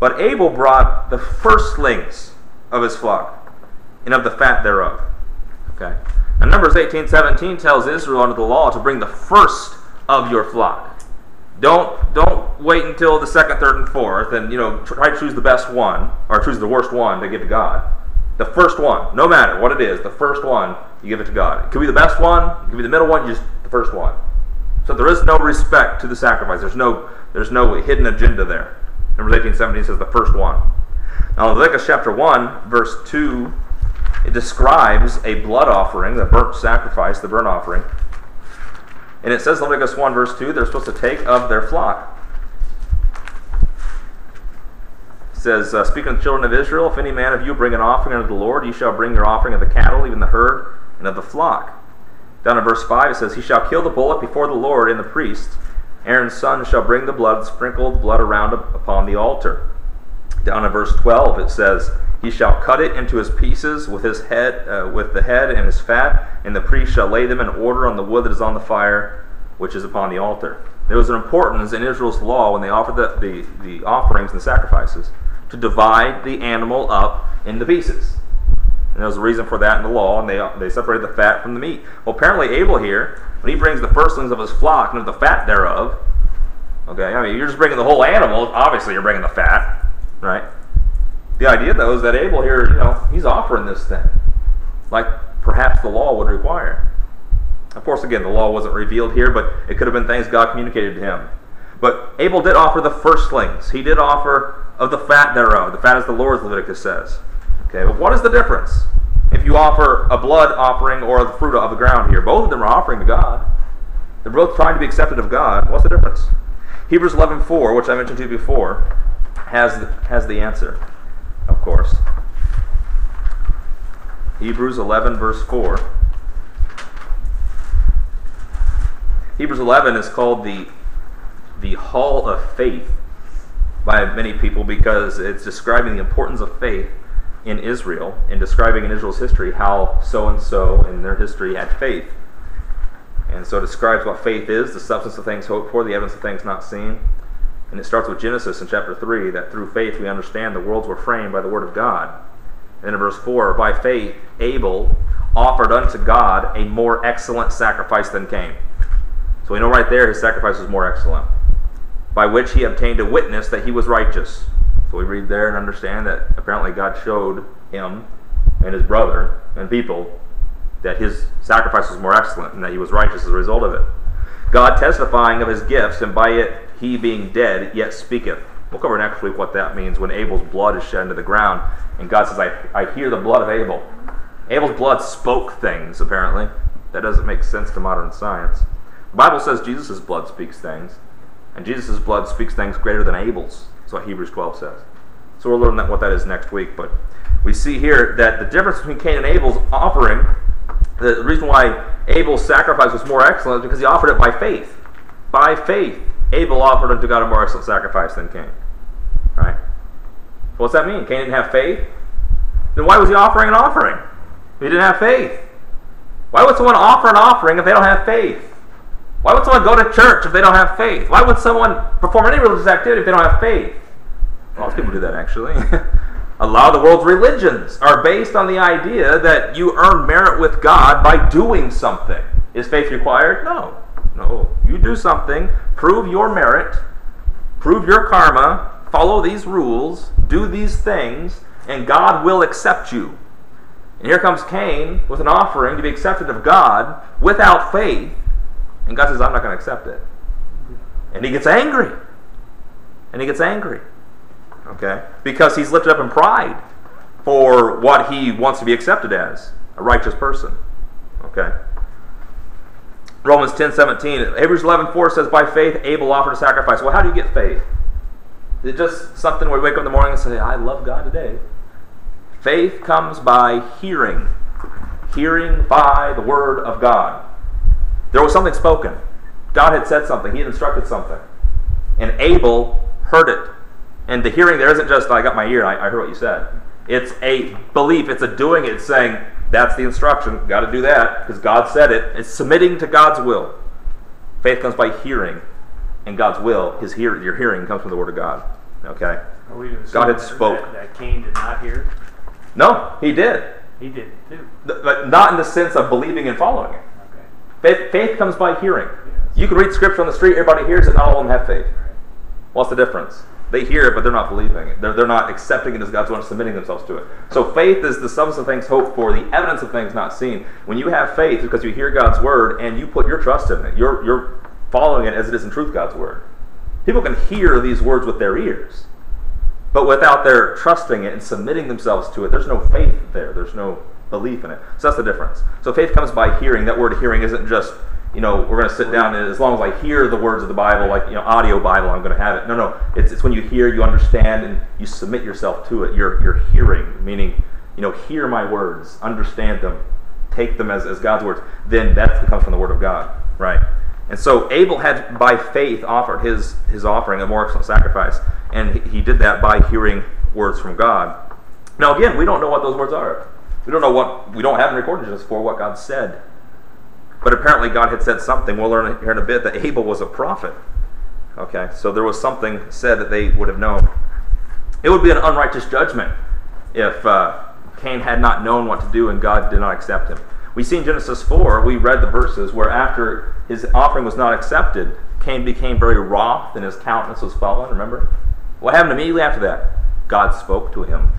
but Abel brought the firstlings of his flock and of the fat thereof. Okay. Now Numbers 18:17 tells Israel under the law to bring the first of your flock. Don't wait until the second, third, and fourth, and try to choose the best one or choose the worst one to give to God. The first one, no matter what it is, the first one you give it to God. It could be the best one, it could be the middle one, just the first one. So there is no respect to the sacrifice. There's no hidden agenda there. Numbers 18:17 says the first one. Now Leviticus chapter 1, verse 2, it describes a blood offering, the burnt sacrifice, the burnt offering. And it says, Leviticus 1, verse 2, they're supposed to take of their flock. It says, speaking to the children of Israel, if any man of you bring an offering unto the Lord, ye shall bring your offering of the cattle, even the herd, and of the flock. Down in verse 5, it says, he shall kill the bullock before the Lord and the priest. Aaron's son shall bring the blood, sprinkled blood around upon the altar. Down in verse 12, it says, he shall cut it into his pieces with his head, with the head and his fat, and the priest shall lay them in order on the wood that is on the fire, which is upon the altar. There was an importance in Israel's law when they offered the offerings and the sacrifices to divide the animal up into pieces. And there was a reason for that in the law, and they separated the fat from the meat. Well, apparently Abel here, when he brings the firstlings of his flock and of the fat thereof, okay, I mean, you're just bringing the whole animal. Obviously, you're bringing the fat, right? The idea, though, is that Abel here, he's offering this thing, like perhaps the law would require. Of course, again, the law wasn't revealed here, but it could have been things God communicated to him. But Abel did offer the firstlings. He did offer of the fat thereof. The fat is the Lord's, Leviticus says. Okay, but what is the difference if you offer a blood offering or the fruit of the ground here? Both of them are offering to God. They're both trying to be accepted of God. What's the difference? Hebrews 11:4, which I mentioned to you before, has the answer. Of course. Hebrews 11, verse 4. Hebrews 11 is called the Hall of Faith by many people because it's describing the importance of faith in Israel and describing in Israel's history how so-and-so in their history had faith. And so it describes what faith is, the substance of things hoped for, the evidence of things not seen. And it starts with Genesis in chapter 3, that through faith we understand the worlds were framed by the word of God. And then in verse 4, by faith Abel offered unto God a more excellent sacrifice than Cain. So we know right there his sacrifice was more excellent, by which he obtained a witness that he was righteous. So we read there and understand that apparently God showed him and his brother and people that his sacrifice was more excellent and that he was righteous as a result of it. God testifying of his gifts, and by it he being dead yet speaketh. We'll cover next week what that means when Abel's blood is shed into the ground. And God says, I hear the blood of Abel. Abel's blood spoke things, apparently. That doesn't make sense to modern science. The Bible says Jesus' blood speaks things. And Jesus' blood speaks things greater than Abel's. That's what Hebrews 12 says. So we'll learn what that is next week. But we see here that the difference between Cain and Abel's offering, the reason why Abel's sacrifice was more excellent is because he offered it by faith. By faith, Abel offered unto God a more excellent sacrifice than Cain. Right? What's that mean? Cain didn't have faith? Then why was he offering an offering if he didn't have faith? Why would someone offer an offering if they don't have faith? Why would someone go to church if they don't have faith? Why would someone perform any religious activity if they don't have faith? Lots of people do that, actually. A lot of the world's religions are based on the idea that you earn merit with God by doing something. Is faith required? No. No. You do something, prove your merit, prove your karma, follow these rules, do these things, and God will accept you. And here comes Cain with an offering to be accepted of God without faith, and God says, I'm not going to accept it. And he gets angry. And he gets angry. Okay? Because he's lifted up in pride for what he wants to be accepted as, a righteous person. Okay? Romans 10:17. Hebrews 11:4 says, by faith Abel offered a sacrifice. Well, how do you get faith? Is it just something where you wake up in the morning and say, I love God today? Faith comes by hearing. Hearing by the word of God. There was something spoken. God had said something. He had instructed something. And Abel heard it. And the hearing there isn't just, I got my ear, I heard what you said. It's a belief. It's a doing. It's saying, that's the instruction. Got to do that because God said it. It's submitting to God's will. Faith comes by hearing, and God's will, your hearing comes from the Word of God. Okay? Are we to assume God had spoke. that Cain did not hear? No, he did. He did too. But not in the sense of believing and following it. Okay. Faith comes by hearing. Yes. You can read Scripture on the street, everybody hears it, not all of them have faith. What's the difference? They hear it, but they're not believing it. They're not accepting it as God's word, submitting themselves to it. So faith is the substance of things hoped for, the evidence of things not seen. When you have faith, it's because you hear God's word and you put your trust in it. You're following it as it is in truth, God's word. People can hear these words with their ears, but without their trusting it and submitting themselves to it, there's no faith there. There's no belief in it. So that's the difference. So faith comes by hearing. That word hearing isn't just, we're going to sit down and as long as I hear the words of the Bible, like, audio Bible, I'm going to have it. No. It's when you hear, you understand, and you submit yourself to it. You're hearing, meaning, hear my words, understand them, take them as God's words. Then that comes from the Word of God, right? And so Abel had, by faith, offered his offering, a more excellent sacrifice, and he did that by hearing words from God. Now, again, we don't know what those words are. We don't have any recordings for what God said. But apparently God had said something. We'll learn here in a bit that Abel was a prophet. Okay, so there was something said that they would have known. It would be an unrighteous judgment if Cain had not known what to do and God did not accept him. We see in Genesis 4, we read the verses where after his offering was not accepted, Cain became very wroth and his countenance was fallen, remember? What happened immediately after that? God spoke to him.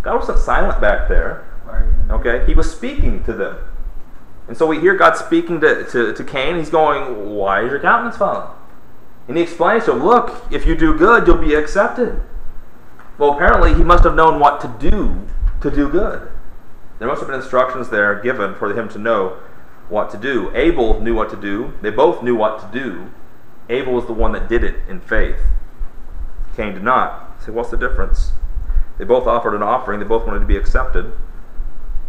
God wasn't silent back there. Okay, he was speaking to them. And so we hear God speaking to Cain. He's going, why is your countenance fallen? And he explains to him, look, if you do good, you'll be accepted. Well, apparently he must have known what to do good. There must have been instructions there given for him to know what to do. Abel knew what to do. They both knew what to do. Abel was the one that did it in faith. Cain did not. So what's the difference? They both offered an offering. They both wanted to be accepted.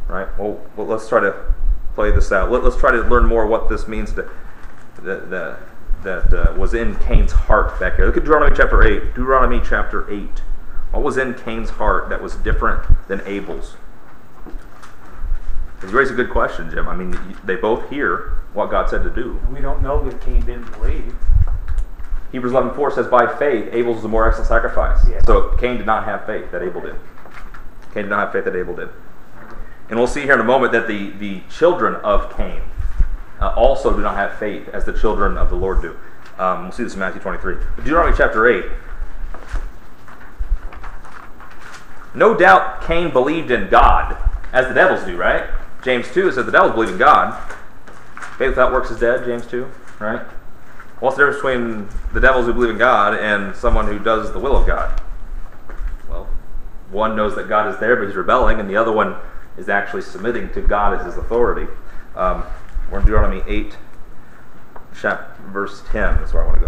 Right? Well let's try to play this out. Let's try to learn more what this means that was in Cain's heart back here. Look at Deuteronomy chapter 8. Deuteronomy chapter 8. What was in Cain's heart that was different than Abel's? You raise a good question, Jim. I mean, they both hear what God said to do. We don't know that Cain didn't believe. Hebrews 11:4 says, by faith, Abel's was a more excellent sacrifice. Yeah. So Cain did not have faith that Abel did. Cain did not have faith that Abel did. And we'll see here in a moment that the children of Cain also do not have faith as the children of the Lord do. We'll see this in Matthew 23. Deuteronomy chapter 8. No doubt Cain believed in God, as the devils do, right? James 2 says the devils believe in God. Faith without works is dead, James 2, right? What's the difference between the devils who believe in God and someone who does the will of God? Well, one knows that God is there, but he's rebelling, and the other one is actually submitting to God as his authority. We're in Deuteronomy 8, verse 10. That's where I want to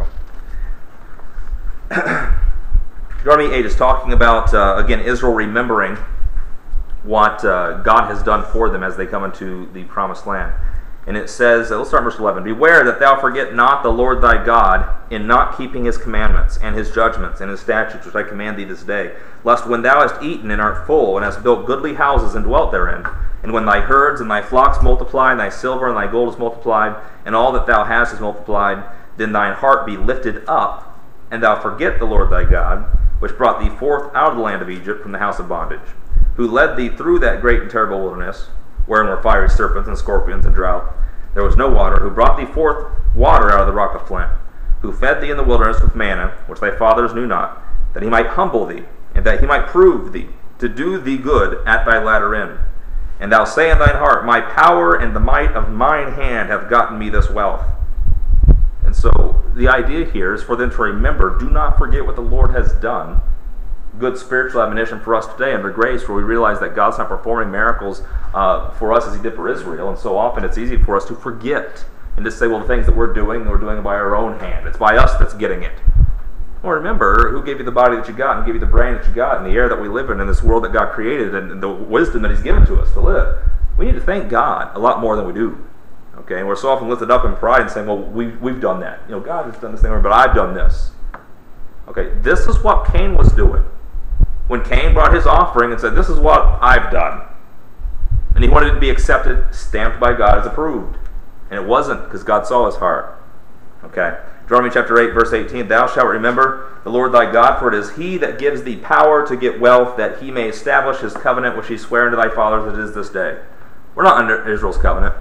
go. Deuteronomy 8 is talking about, again, Israel remembering what God has done for them as they come into the promised land. And it says, let's start in verse 11. Beware that thou forget not the Lord thy God in not keeping his commandments and his judgments and his statutes which I command thee this day, lest when thou hast eaten and art full and hast built goodly houses and dwelt therein, and when thy herds and thy flocks multiply, and thy silver and thy gold is multiplied, and all that thou hast is multiplied, then thine heart be lifted up, and thou forget the Lord thy God, which brought thee forth out of the land of Egypt from the house of bondage, who led thee through that great and terrible wilderness, wherein were fiery serpents and scorpions and drought. There was no water, who brought thee forth water out of the rock of flint, who fed thee in the wilderness with manna, which thy fathers knew not, that he might humble thee, and that he might prove thee, to do thee good at thy latter end. And thou say in thine heart, my power and the might of mine hand hath gotten me this wealth. And so the idea here is for them to remember, do not forget what the Lord has done. Good spiritual admonition for us today under grace, where we realize that God's not performing miracles for us as he did for Israel, and so often it's easy for us to forget and to say, well, the things that we're doing by our own hand. It's by us that's getting it. Well, remember, who gave you the body that you got, and gave you the brain that you got, and the air that we live in this world that God created, and the wisdom that he's given to us to live. We need to thank God a lot more than we do. Okay, and we're so often lifted up in pride and saying, well, we've done that. God has done this thing, but I've done this. Okay, this is what Cain was doing. When Cain brought his offering and said, this is what I've done. And he wanted it to be accepted, stamped by God as approved. And it wasn't, because God saw his heart. Okay. Deuteronomy chapter 8, verse 18. Thou shalt remember the Lord thy God, for it is he that gives thee power to get wealth, that he may establish his covenant which he sware unto thy fathers, as it is this day. We're not under Israel's covenant.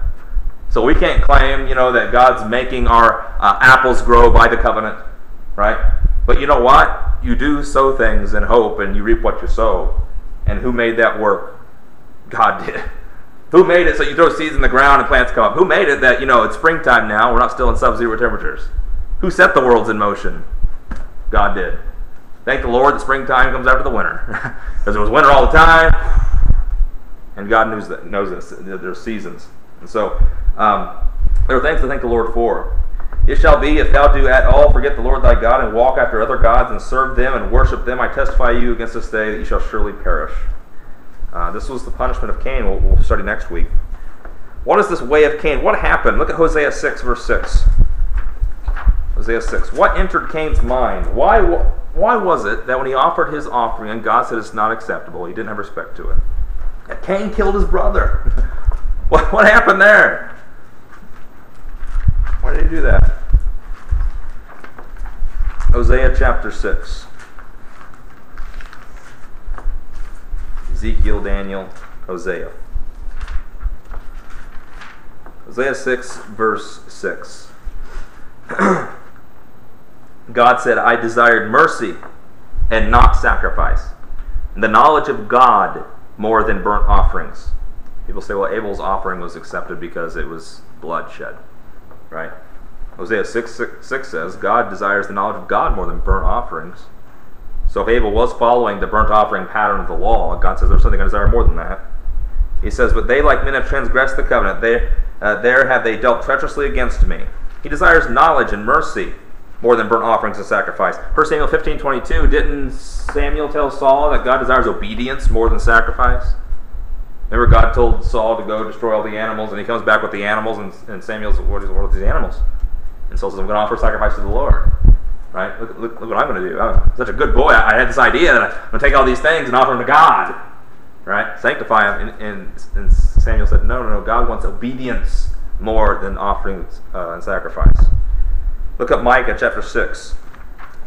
So we can't claim, that God's making our apples grow by the covenant, right? But you know what? You do sow things in hope, and you reap what you sow. And who made that work? God did. Who made it so you throw seeds in the ground and plants come up? Who made it that, it's springtime now, we're not still in sub-zero temperatures? Who set the worlds in motion? God did. Thank the Lord that springtime comes after the winter. Because it was winter all the time, and God knows this. There's seasons. And so, there are things to thank the Lord for. It shall be, if thou do at all forget the Lord thy God, and walk after other gods, and serve them, and worship them, I testify you against this day that you shall surely perish. This was the punishment of Cain. We'll study next week. What is this way of Cain? What happened? Look at Hosea 6, verse 6. Hosea 6. What entered Cain's mind? Why was it that when he offered his offering and God said it's not acceptable, he didn't have respect to it? That Cain killed his brother. What happened there? Why did he do that? Hosea chapter 6. Ezekiel, Daniel, Hosea. Hosea 6, verse 6. God said, I desired mercy and not sacrifice, and the knowledge of God more than burnt offerings. People say, well, Abel's offering was accepted because it was bloodshed. Right? Hosea 6 says, God desires the knowledge of God more than burnt offerings. So if Abel was following the burnt offering pattern of the law, God says there's something I desire more than that. He says, but they like men have transgressed the covenant. There have they dealt treacherously against me. He desires knowledge and mercy more than burnt offerings and sacrifice. 1 Samuel 15:22, didn't Samuel tell Saul that God desires obedience more than sacrifice? Remember, God told Saul to go destroy all the animals, and he comes back with the animals, and Samuel's, what are these animals? And Saul says, I'm going to offer sacrifice to the Lord. Right? Look what I'm going to do. I'm such a good boy. I had this idea that I'm going to take all these things and offer them to God. Right? Sanctify them. And Samuel said, no. God wants obedience more than offerings and sacrifice. Look at Micah chapter 6.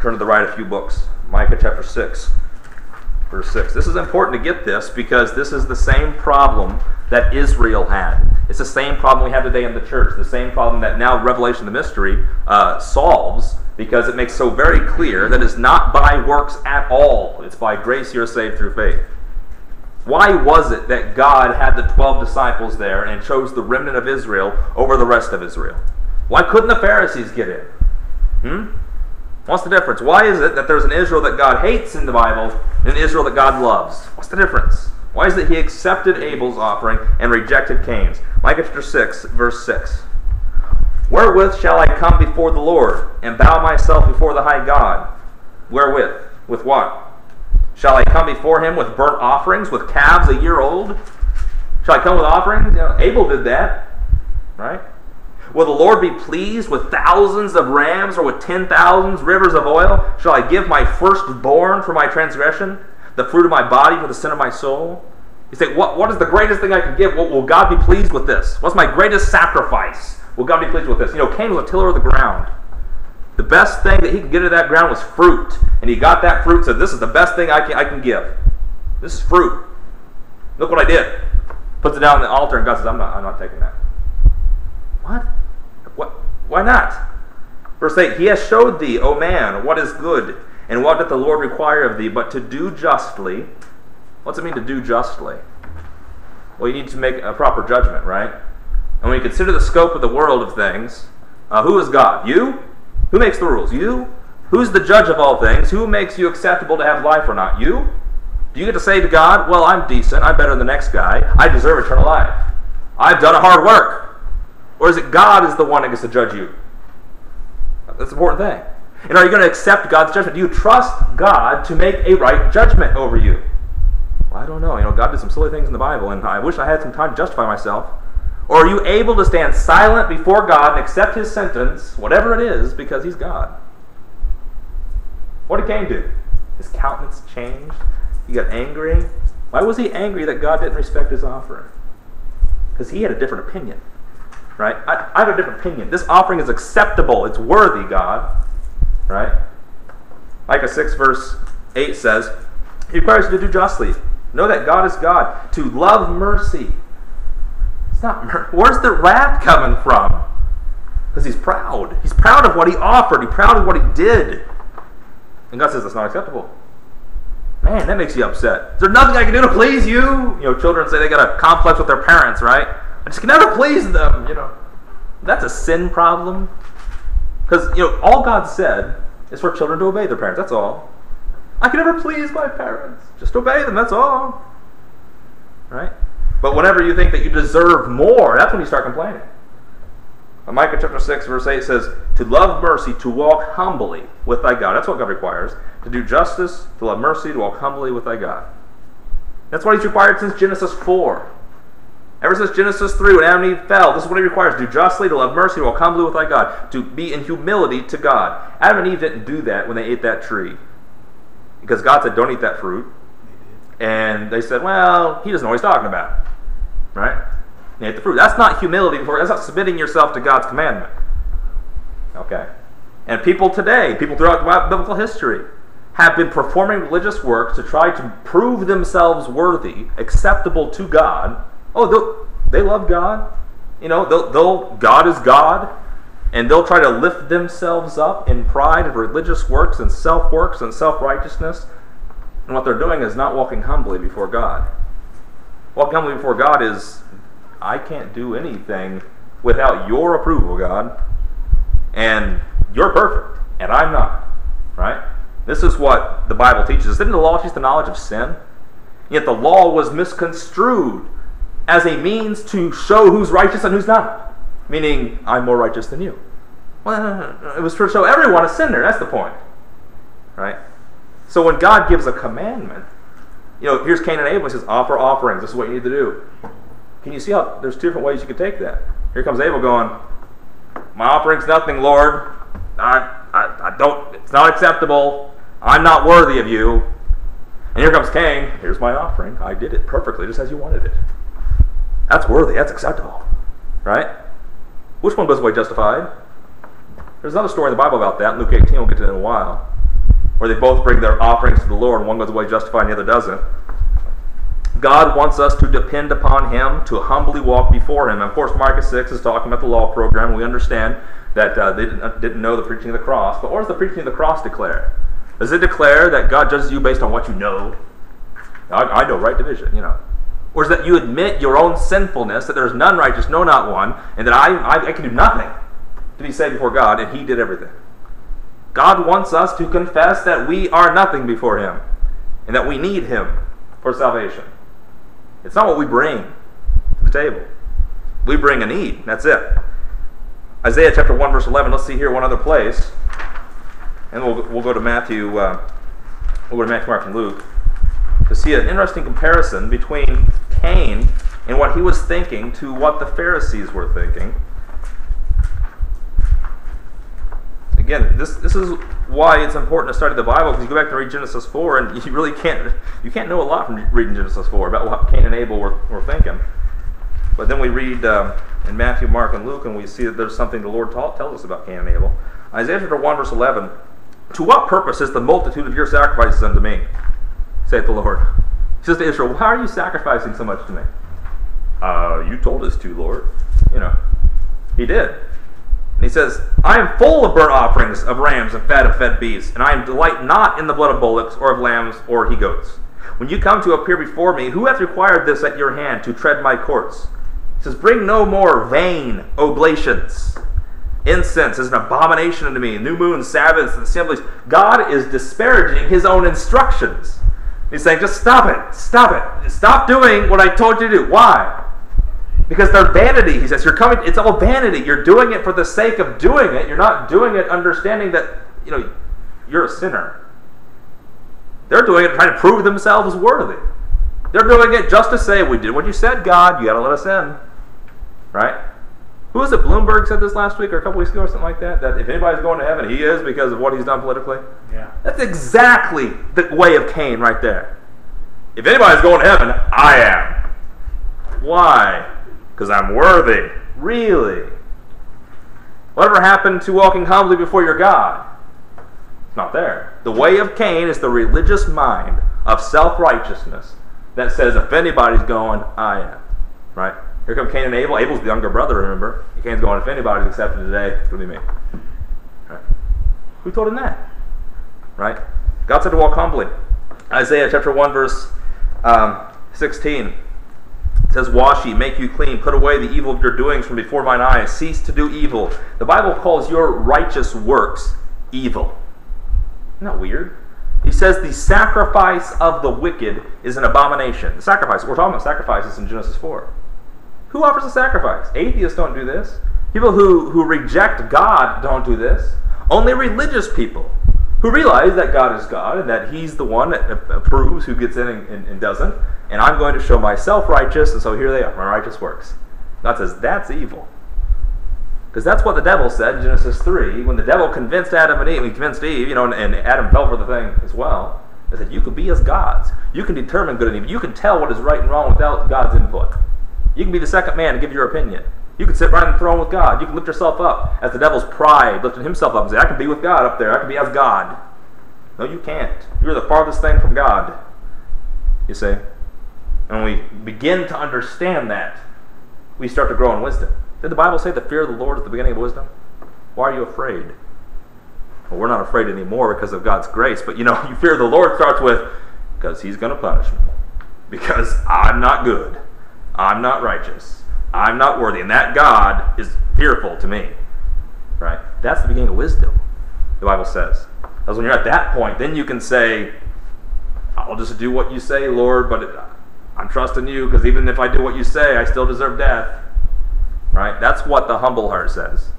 Turn to the right a few books. Micah chapter 6, verse 6. This is important to get this because this is the same problem that Israel had. It's the same problem we have today in the church. The same problem that now Revelation the Mystery solves, because it makes so very clear that it's not by works at all. It's by grace you're saved through faith. Why was it that God had the 12 disciples there and chose the remnant of Israel over the rest of Israel? Why couldn't the Pharisees get in? What's the difference? Why is it that there's an Israel that God hates in the Bible and an Israel that God loves? What's the difference? Why is it he accepted Abel's offering and rejected Cain's? Micah chapter 6, verse 6. Wherewith shall I come before the Lord, and bow myself before the high God? Wherewith? With what? Shall I come before him with burnt offerings, with calves a year old? Shall I come with offerings? Abel did that, right? Will the Lord be pleased with thousands of rams, or with 10,000 rivers of oil? Shall I give my firstborn for my transgression, the fruit of my body for the sin of my soul? You say, what is the greatest thing I can give? Will God be pleased with this? What's my greatest sacrifice? Will God be pleased with this? Cain was a tiller of the ground. The best thing that he could get of that ground was fruit. And he got that fruit and said, this is the best thing I can give. This is fruit. Look what I did. Puts it down on the altar, and God says, I'm not taking that. What? Why not? Verse 8, he has showed thee, O man, what is good, and what doth the Lord require of thee, but to do justly. What's it mean to do justly? Well, you need to make a proper judgment, right? And when you consider the scope of the world of things, who is God? You? Who makes the rules? You? Who's the judge of all things? Who makes you acceptable to have life or not? You? Do you get to say to God, well, I'm decent, I'm better than the next guy, I deserve eternal life, I've done a hard work? Or is it God is the one that gets to judge you? That's the important thing. And are you going to accept God's judgment? Do you trust God to make a right judgment over you? Well, I don't know. God did some silly things in the Bible, and I wish I had some time to justify myself. Or are you able to stand silent before God and accept his sentence, whatever it is, because he's God? What did Cain do? His countenance changed. He got angry. Why was he angry that God didn't respect his offering? Because he had a different opinion. right? I have a different opinion. This offering is acceptable. It's worthy, God, right? Micah 6 verse 8 says, He requires you to do justly. Know that God is God. To love mercy. It's not. Where's the wrath coming from? Because he's proud. He's proud of what he offered. He's proud of what he did. And God says that's not acceptable. Man, that makes you upset. Is there nothing I can do to please you? You know, children say they got a complex with their parents, right? I just can never please them, you know. That's a sin problem. Because, you know, all God said is for children to obey their parents. That's all. I can never please my parents. Just obey them, that's all. Right? But whenever you think that you deserve more, that's when you start complaining. Micah chapter 6 verse 8 says, to love mercy, to walk humbly with thy God. That's what God requires. To do justice, to love mercy, to walk humbly with thy God. That's what he's required since Genesis 4. Ever since Genesis 3, when Adam and Eve fell, this is what he requires. To do justly, to love mercy, to walk humbly with thy God. To be in humility to God. Adam and Eve didn't do that when they ate that tree. Because God said, don't eat that fruit. And they said, well, he doesn't know what he's talking about. Right? They ate the fruit. That's not humility before. That's not submitting yourself to God's commandment. Okay? And people today, people throughout biblical history, have been performing religious works to try to prove themselves worthy, acceptable to God. Oh, they love God. You know, God is God. And they'll try to lift themselves up in pride of religious works and self-righteousness. And what they're doing is not walking humbly before God. Walking humbly before God is, I can't do anything without your approval, God. And you're perfect, and I'm not. Right? This is what the Bible teaches us. Didn't the law teach the knowledge of sin? Yet the law was misconstrued as a means to show who's righteous and who's not. Meaning, I'm more righteous than you. Well, it was to show everyone a sinner. That's the point. Right? So when God gives a commandment, you know, here's Cain and Abel. He says, offer offerings. This is what you need to do. Can you see how there's two different ways you could take that? Here comes Abel going, my offering's nothing, Lord. I don't, it's not acceptable. I'm not worthy of you. And here comes Cain. Here's my offering. I did it perfectly, just as you wanted it. That's worthy. That's acceptable. Right? Which one goes away justified? There's another story in the Bible about that. Luke 18, we'll get to that in a while. Where they both bring their offerings to the Lord, and one goes away justified and the other doesn't. God wants us to depend upon Him, to humbly walk before Him. And of course, Micah 6 is talking about the law program. We understand that they didn't know the preaching of the cross. But what does the preaching of the cross declare? Does it declare that God judges you based on what you know? I know right division, you know. Or is that you admit your own sinfulness, that there is none righteous, no, not one, and that I can do nothing to be saved before God, and He did everything. God wants us to confess that we are nothing before Him, and that we need Him for salvation. It's not what we bring to the table. We bring a need. That's it. Isaiah chapter 1, verse 11. Let's see here one other place. And we'll go to Matthew. We'll go to Matthew, Mark, and Luke to see an interesting comparison between Cain and what he was thinking to what the Pharisees were thinking. Again, this is why it's important to study the Bible, because you go back and read Genesis 4, and you really can't know a lot from reading Genesis 4 about what Cain and Abel were thinking. But then we read in Matthew, Mark, and Luke, and we see that there's something the Lord tells us about Cain and Abel. Isaiah chapter 1, verse 11. To what purpose is the multitude of your sacrifices unto me, saith the Lord? He says to Israel, why are you sacrificing so much to me? You told us to, Lord. You know, He did. And He says, I am full of burnt offerings of rams and fat of fed beasts, and I am delight not in the blood of bullocks or of lambs or he-goats. When you come to appear before me, who hath required this at your hand to tread my courts? He says, bring no more vain oblations. Incense is an abomination unto me. New moons, Sabbaths, and assemblies. God is disparaging His own instructions. He's saying, just stop it. Stop it. Stop doing what I told you to do. Why? Because they're vanity. He says, it's all vanity. You're doing it for the sake of doing it. You're not doing it understanding that, you know, you're a sinner. They're doing it trying to prove themselves worthy. They're doing it just to say, we did what you said, God. You got to let us in. Right? Who was it? Bloomberg said this last week or a couple weeks ago or something like that? That if anybody's going to heaven, he is because of what he's done politically? Yeah. That's exactly the way of Cain right there. If anybody's going to heaven, I am. Why? Because I'm worthy. Really? Whatever happened to walking humbly before your God? It's not there. The way of Cain is the religious mind of self-righteousness that says, if anybody's going, I am. Right? Here come Cain and Abel. Abel's the younger brother, remember? Cain's going, if anybody's accepted today, it's going to be me. Right? Who told him that? Right? God said to walk humbly. Isaiah chapter 1, verse 16. It says, wash ye, make you clean, put away the evil of your doings from before mine eyes, cease to do evil. The Bible calls your righteous works evil. Isn't that weird? He says the sacrifice of the wicked is an abomination. The sacrifice, we're talking about sacrifices in Genesis 4. Who offers a sacrifice? Atheists don't do this. People who reject God don't do this. Only religious people who realize that God is God and that He's the one that approves who gets in and doesn't. And I'm going to show myself righteous, and so here they are, my righteous works. God says, that's evil. Because that's what the devil said in Genesis 3. When the devil convinced Adam and Eve, and Adam fell for the thing as well, they said, you can be as gods. You can determine good and evil. You can tell what is right and wrong without God's input. You can be the second man to give your opinion. You can sit right on the throne with God. You can lift yourself up as the devil's pride lifted himself up and say, I can be with God up there. I can be as God. No, you can't. You're the farthest thing from God. You see? And when we begin to understand that, we start to grow in wisdom. Did the Bible say the fear of the Lord is the beginning of wisdom? Why are you afraid? Well, we're not afraid anymore because of God's grace. But you fear of the Lord starts with, because He's going to punish me. Because I'm not good. I'm not righteous. I'm not worthy. And that God is fearful to me. Right? That's the beginning of wisdom, the Bible says. Because when you're at that point, then you can say, I'll just do what you say, Lord, but I'm trusting you, because even if I do what you say, I still deserve death. Right? That's what the humble heart says.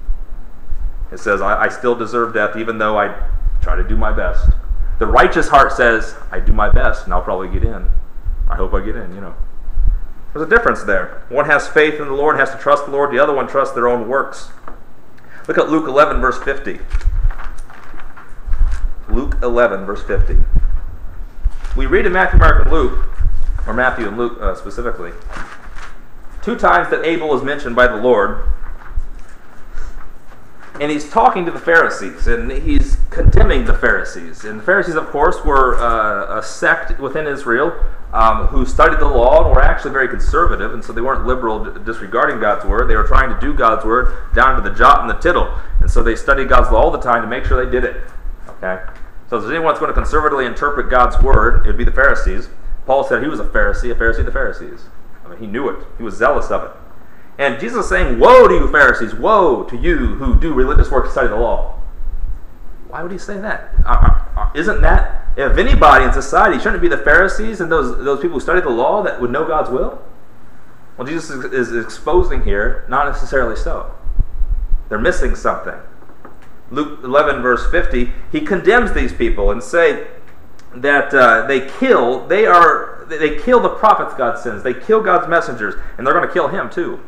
It says, I still deserve death, even though I try to do my best. The righteous heart says, I do my best, and I'll probably get in. I hope I get in, There's a difference there. One has faith in the Lord, has to trust the Lord. The other one trusts their own works. Look at Luke 11, verse 50. Luke 11, verse 50. We read in Matthew, Mark, and Luke, or Matthew and Luke specifically, 2 times that Abel is mentioned by the Lord. And he's talking to the Pharisees, and he's condemning the Pharisees. And the Pharisees, of course, were a sect within Israel who studied the law and were actually very conservative, and so they weren't liberal, disregarding God's word. They were trying to do God's word down to the jot and the tittle. And so they studied God's law all the time to make sure they did it. Okay? So if there's anyone that's going to conservatively interpret God's word, it would be the Pharisees. Paul said he was a Pharisee of the Pharisees. I mean, he knew it. He was zealous of it. And Jesus is saying, woe to you Pharisees, woe to you who do religious work to study the law. Why would he say that? Isn't that, if anybody in society, shouldn't it be the Pharisees and those people who study the law that would know God's will? Well, Jesus is exposing here, not necessarily so. They're missing something. Luke 11, verse 50, he condemns these people and say that they kill the prophets God sends. They kill God's messengers, and they're going to kill him too.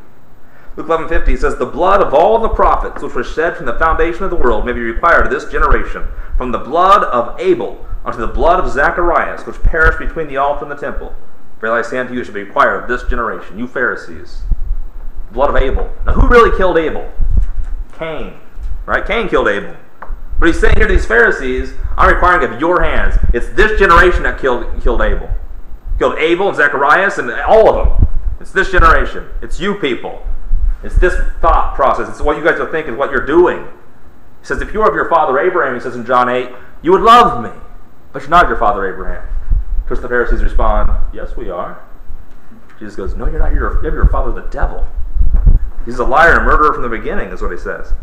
Luke 11:50 says, the blood of all the prophets which was shed from the foundation of the world may be required of this generation, from the blood of Abel unto the blood of Zacharias, which perished between the altar and the temple. Verily I say unto you, it shall be required of this generation, you Pharisees. The blood of Abel. Now who really killed Abel? Cain. Right? Cain killed Abel. But he's saying here to these Pharisees, I'm requiring of your hands. It's this generation that killed Abel. Killed Abel and Zacharias and all of them. It's this generation. It's you people. It's this thought process. It's what you guys are thinking, what you're doing. He says, if you were of your father Abraham, he says in John 8, you would love me. But you're not of your father Abraham. To which the Pharisees respond, yes, we are. Jesus goes, no, you're not. You're of your father, the devil. He's a liar and a murderer from the beginning, is what he says.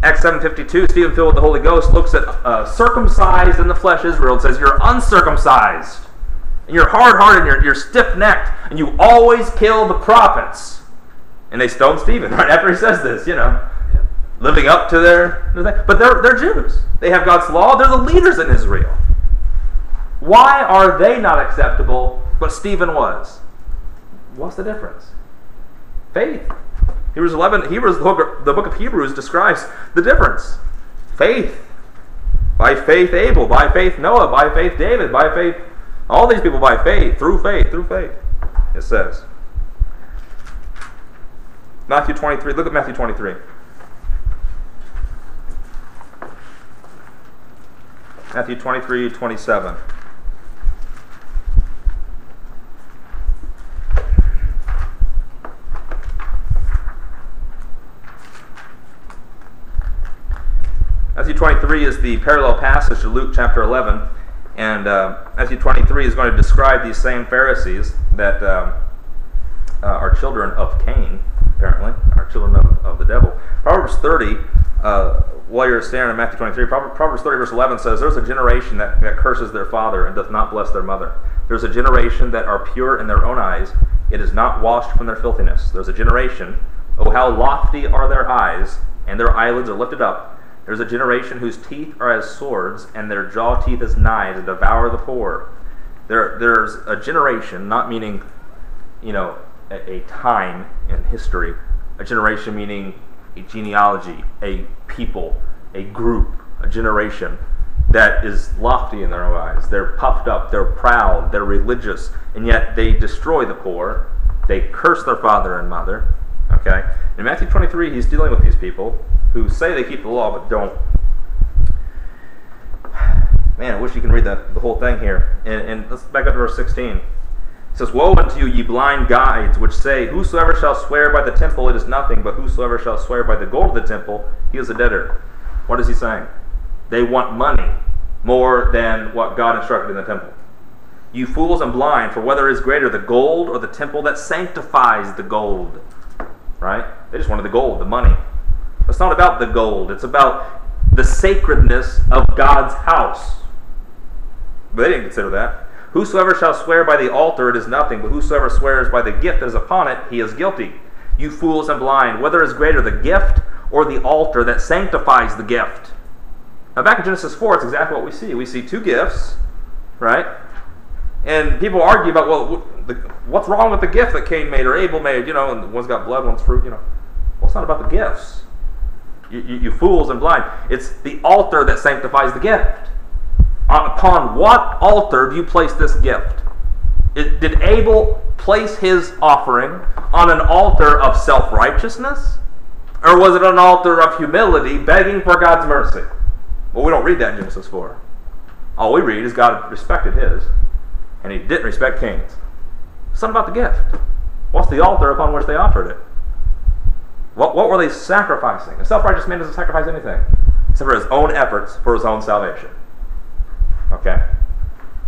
Acts 7:52, Stephen filled with the Holy Ghost looks at circumcised in the flesh Israel and says, you're uncircumcised. And you're hard-hearted and you're stiff-necked. And you always kill the prophets. And they stone Stephen right after he says this, living up to their thing. But they're Jews. They have God's law. They're the leaders in Israel. Why are they not acceptable, but Stephen was? What's the difference? Faith. Hebrews 11, the book of Hebrews describes the difference. Faith. By faith Abel, by faith Noah, by faith David, by faith, all these people by faith, through faith, it says. Matthew 23, look at Matthew 23. Matthew 23, 27. Matthew 23 is the parallel passage to Luke chapter 11, and Matthew 23 is going to describe these same Pharisees that are children of Cain, apparently, are children of the devil. Proverbs 30, while you're staring at Matthew 23, Proverbs 30 verse 11 says, "There's a generation that curses their father and doth not bless their mother. There's a generation that are pure in their own eyes, it is not washed from their filthiness. There's a generation, oh how lofty are their eyes, and their eyelids are lifted up. There's a generation whose teeth are as swords, and their jaw teeth as knives, and devour the poor." There's a generation, not meaning, a time in history. A generation meaning a genealogy, a people, a group, a generation that is lofty in their own eyes. They're puffed up, they're proud, they're religious, and yet they destroy the poor. They curse their father and mother. Okay? In Matthew 23, he's dealing with these people who say they keep the law but don't. Man, I wish you can read the whole thing here. And let's back up to verse 16. It says, "Woe unto you, ye blind guides, which say, Whosoever shall swear by the temple, it is nothing, but whosoever shall swear by the gold of the temple, he is a debtor." What is he saying? They want money more than what God instructed in the temple. "You fools and blind, for whether is greater, the gold or the temple that sanctifies the gold?" Right? They just wanted the gold, the money. It's not about the gold. It's about the sacredness of God's house. But they didn't consider that. "Whosoever shall swear by the altar, it is nothing, but whosoever swears by the gift that is upon it, he is guilty. You fools and blind, whether is greater, the gift or the altar that sanctifies the gift?" Now back in Genesis 4, it's exactly what we see. We see two gifts, right? And people argue about, well, what's wrong with the gift that Cain made or Abel made? And one's got blood, one's fruit, Well, it's not about the gifts. You fools and blind. It's the altar that sanctifies the gift. Upon what altar do you place this gift? Did Abel place his offering on an altar of self-righteousness? Or was it an altar of humility, begging for God's mercy? Well, we don't read that in Genesis 4. All we read is God respected his, and he didn't respect Cain's. Something about the gift. What's the altar upon which they offered it? What were they sacrificing? A self-righteous man doesn't sacrifice anything except for his own efforts for his own salvation. Okay?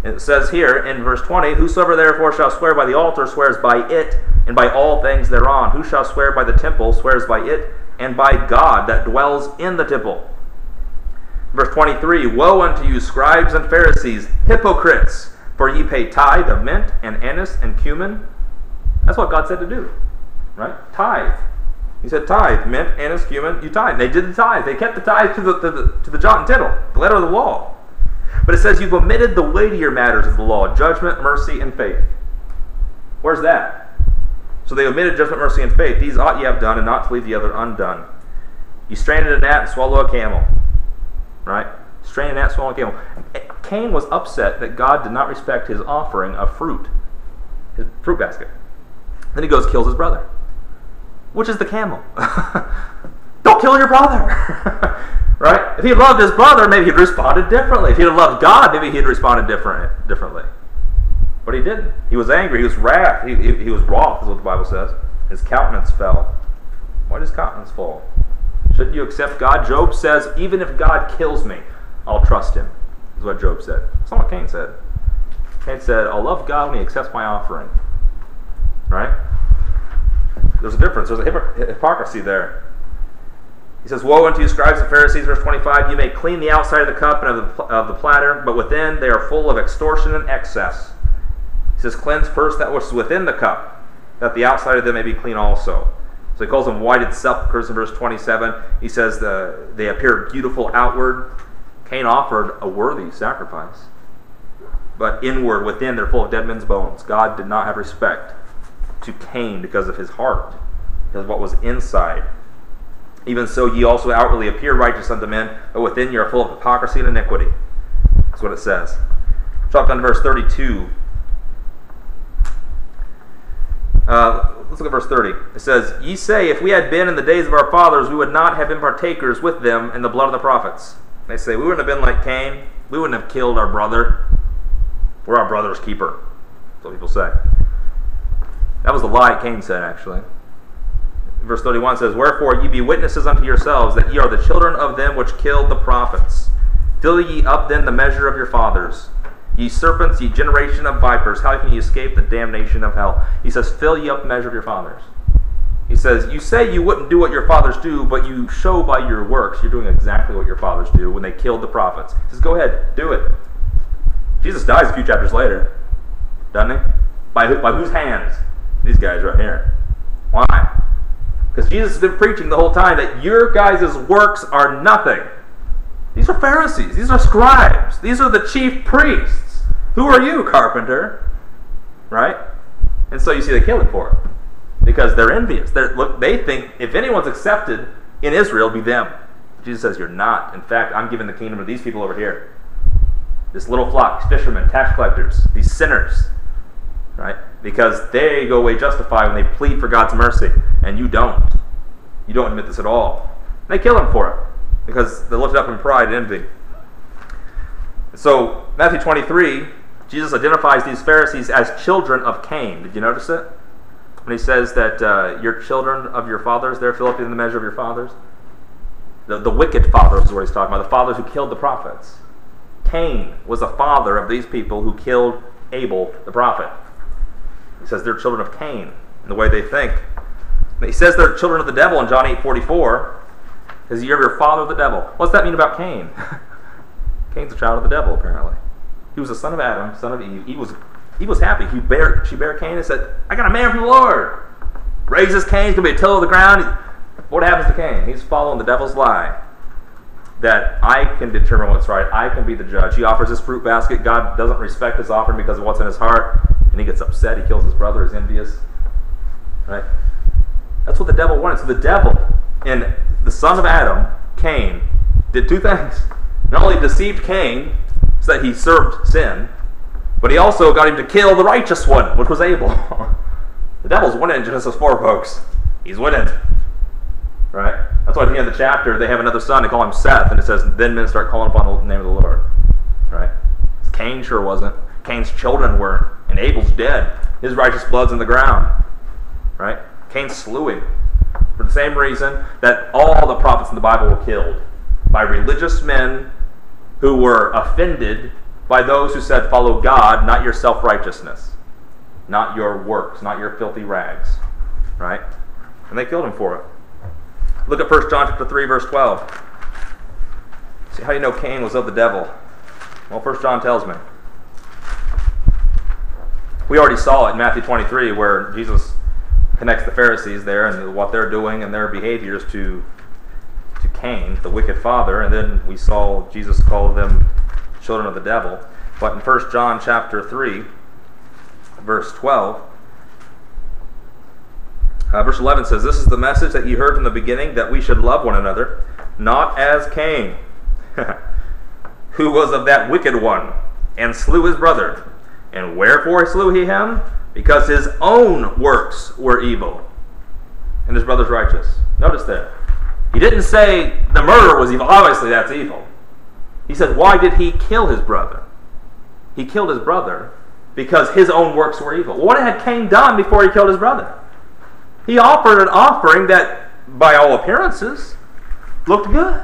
It says here in verse 20, "Whosoever therefore shall swear by the altar swears by it and by all things thereon. Who shall swear by the temple swears by it and by God that dwells in the temple." Verse 23, "Woe unto you, scribes and Pharisees, hypocrites! For ye pay tithe of mint and anise and cumin." That's what God said to do. Right? Tithe. He said tithe, mint, anise, cumin, you tithe. They did the tithe. They kept the tithe to the jot and tittle, the letter of the law. But it says you've omitted the weightier matters of the law, judgment, mercy, and faith. Where's that? So they omitted judgment, mercy, and faith. "These ought ye have done, and not to leave the other undone. You stranded a gnat and swallow a camel." Right? Strain a gnat, swallow a camel. Cain was upset that God did not respect his offering of fruit, his fruit basket. Then he goes kills his brother. Which is the camel. Don't kill your brother. Right? If he had loved his brother, maybe he'd responded differently. If he had loved God, maybe he'd responded differently. But he didn't. He was angry. He was wrath. He was wroth, is what the Bible says. His countenance fell. Why does countenance fall? Shouldn't you accept God? Job says, even if God kills me, I'll trust him. Is what Job said. That's not what Cain said. Cain said, I'll love God when he accepts my offering. Right? There's a difference. There's a hypocrisy there. He says, "Woe unto you, scribes and Pharisees," verse 25, "You may clean the outside of the cup and of the platter, but within they are full of extortion and excess." He says, "Cleanse first that which is within the cup, that the outside of them may be clean also." So he calls them whited sepulchres in verse 27. He says they appear beautiful outward. Cain offered a worthy sacrifice. But inward, within, they're full of dead men's bones. God did not have respect to Cain because of his heart, because of what was inside. "Even so, ye also outwardly appear righteous unto men, but within you are full of hypocrisy and iniquity." That's what it says. Drop down to verse 32. Let's look at verse 30. It says, "Ye say, if we had been in the days of our fathers, we would not have been partakers with them in the blood of the prophets." They say, we wouldn't have been like Cain. We wouldn't have killed our brother. We're our brother's keeper. That's what people say. That was the lie Cain said, actually. Verse 31 says, "Wherefore ye be witnesses unto yourselves, that ye are the children of them which killed the prophets. Fill ye up then the measure of your fathers. Ye serpents, ye generation of vipers, how can ye escape the damnation of hell?" He says, fill ye up the measure of your fathers. He says, you say you wouldn't do what your fathers do, but you show by your works you're doing exactly what your fathers do when they killed the prophets. He says, go ahead, do it. Jesus dies a few chapters later, doesn't he? By whose hands? These guys right here. Why? Because Jesus has been preaching the whole time that your guys' works are nothing. These are Pharisees. These are scribes. These are the chief priests. Who are you, carpenter? Right? And so you see they kill him for it. Because they're envious. They think if anyone's accepted in Israel, it'll be them. Jesus says, you're not. In fact, I'm giving the kingdom to these people over here. This little flock, these fishermen, tax collectors, these sinners. Right? Because they go away justified when they plead for God's mercy. And you don't. You don't admit this at all. And they kill him for it. Because they're lifted up in pride and envy. So, Matthew 23, Jesus identifies these Pharisees as children of Cain. Did you notice it? When he says that you're children of your fathers, they're filled up in the measure of your fathers. The wicked fathers is what he's talking about, the fathers who killed the prophets. Cain was a father of these people who killed Abel, the prophet. He says they're children of Cain in the way they think. And he says they're children of the devil in John 8:44. Because you're your father of the devil. What's that mean about Cain? Cain's a child of the devil, apparently. He was the son of Adam, son of Eve. He was happy. She bare Cain and said, I got a man from the Lord. Raises Cain, he's going to be a tiller of the ground. What happens to Cain? He's following the devil's lie. That I can determine what's right. I can be the judge. He offers his fruit basket. God doesn't respect his offering because of what's in his heart. And he gets upset. He kills his brother. He's envious. Right? That's what the devil wanted. So the devil and the son of Adam, Cain, did two things. Not only deceived Cain so that he served sin, but he also got him to kill the righteous one, which was Abel. The devil's winning in Genesis 4, folks. He's winning. Right? That's why at the end of the chapter, they have another son. They call him Seth, and it says, then men start calling upon the name of the Lord. Right? Cain sure wasn't. Cain's children were, and Abel's dead. His righteous blood's in the ground. Right? Cain slew him. For the same reason that all the prophets in the Bible were killed. By religious men who were offended by those who said, follow God, not your self-righteousness. Not your works, not your filthy rags. Right? And they killed him for it. Look at 1 John chapter 3, verse 12. See how you know Cain was of the devil. Well, 1 John tells me. We already saw it in Matthew 23 where Jesus connects the Pharisees there and what they're doing and their behaviors to Cain, the wicked father, and then we saw Jesus call them children of the devil. But in 1 John chapter 3, verse 12, verse 11 says, this is the message that ye heard from the beginning, that we should love one another, not as Cain, who was of that wicked one, and slew his brother. And wherefore slew he him? Because his own works were evil, and his brother's righteous. Notice that. He didn't say the murder was evil. Obviously that's evil. He said, why did he kill his brother? He killed his brother because his own works were evil. What had Cain done before he killed his brother? He offered an offering that, by all appearances, looked good.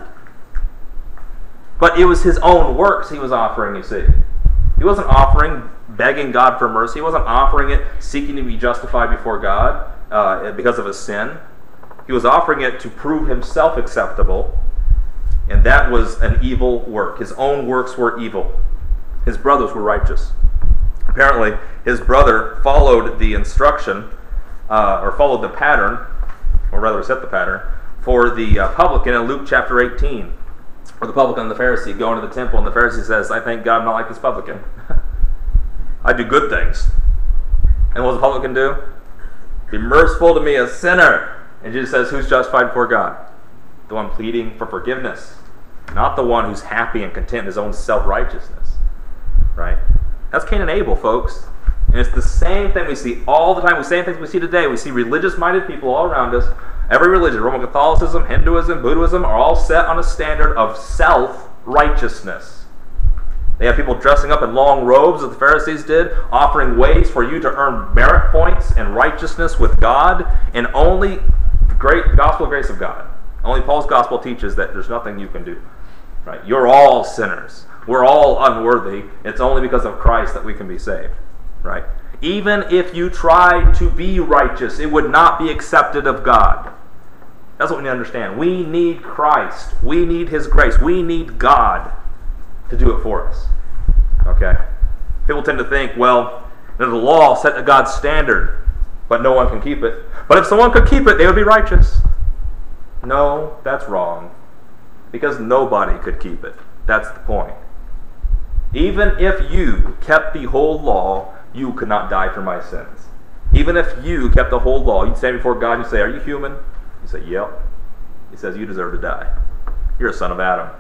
But it was his own works he was offering, you see. He wasn't offering begging God for mercy. He wasn't offering it seeking to be justified before God because of his sin. He was offering it to prove himself acceptable, and that was an evil work. His own works were evil. His brothers were righteous. Apparently, his brother followed the instruction, or followed the pattern, or rather set the pattern, for the publican in Luke chapter 18, where the publican and the Pharisee go into the temple, and the Pharisee says, I thank God I'm not like this publican. I do good things. And what does the publican do? Be merciful to me, a sinner. And Jesus says, who's justified before God? The one pleading for forgiveness. Not the one who's happy and content in his own self-righteousness. Right? That's Cain and Abel, folks. And it's the same thing we see all the time. The same things we see today. We see religious-minded people all around us. Every religion, Roman Catholicism, Hinduism, Buddhism, are all set on a standard of self-righteousness. They have people dressing up in long robes, as the Pharisees did, offering ways for you to earn merit points and righteousness with God, and only the great gospel grace of God. Only Paul's gospel teaches that there's nothing you can do. Right? You're all sinners. We're all unworthy. It's only because of Christ that we can be saved. Right? Even if you tried to be righteous, it would not be accepted of God. That's what we need to understand. We need Christ. We need His grace. We need God to do it for us. Okay? People tend to think, well, the law set to God's standard, but no one can keep it. But if someone could keep it, they would be righteous. No, that's wrong. Because nobody could keep it. That's the point. Even if you kept the whole law, you could not die for my sins. Even if you kept the whole law, you'd stand before God and you'd say, are you human? You say, yep. He says, you deserve to die. You're a son of Adam.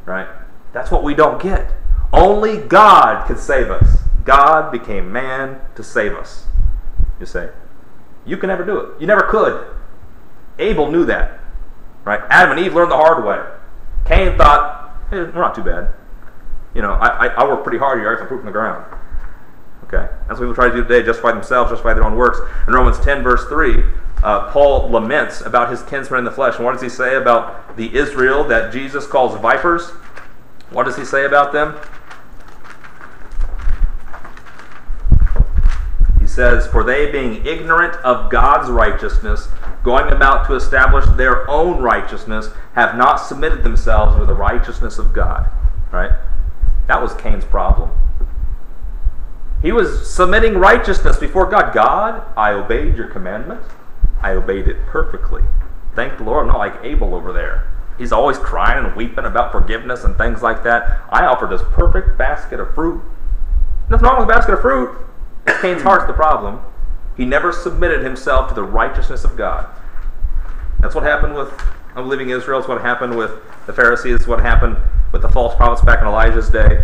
Right? That's what we don't get. Only God could save us. God became man to save us. You say, you can never do it. You never could. Abel knew that. Right? Adam and Eve learned the hard way. Cain thought, hey, we're not too bad. You know, I work pretty hard here. I got some fruit from the ground. Okay? That's what people try to do today, justify themselves, justify their own works. In Romans 10, verse 3, Paul laments about his kinsmen in the flesh. And what does he say about the Israel that Jesus calls vipers? What does he say about them? He says, for they being ignorant of God's righteousness, going about to establish their own righteousness, have not submitted themselves to the righteousness of God. Right? That was Cain's problem. He was submitting righteousness before God. God, I obeyed your commandment. I obeyed it perfectly. Thank the Lord. I'm not like Abel over there. He's always crying and weeping about forgiveness and things like that. I offered this perfect basket of fruit. Nothing wrong with a basket of fruit. Cain's heart's the problem. He never submitted himself to the righteousness of God. That's what happened with unbelieving Israel. It's what happened with the Pharisees. It's what happened with the false prophets back in Elijah's day.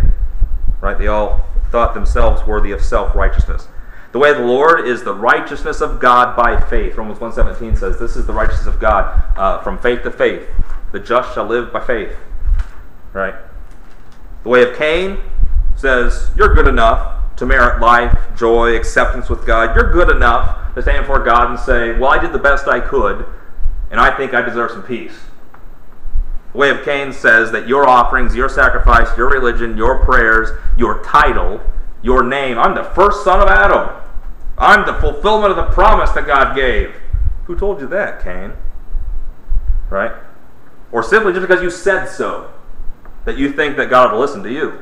Right? They all thought themselves worthy of self-righteousness. The way of the Lord is the righteousness of God by faith. Romans 1:17 says, this is the righteousness of God from faith to faith. The just shall live by faith. Right? The way of Cain says, you're good enough to merit life, joy, acceptance with God. You're good enough to stand before God and say, well, I did the best I could, and I think I deserve some peace. The way of Cain says that your offerings, your sacrifice, your religion, your prayers, your title, your name, I'm the first son of Adam. I'm the fulfillment of the promise that God gave. Who told you that, Cain? Right? Or simply just because you said so, that you think that God will listen to you.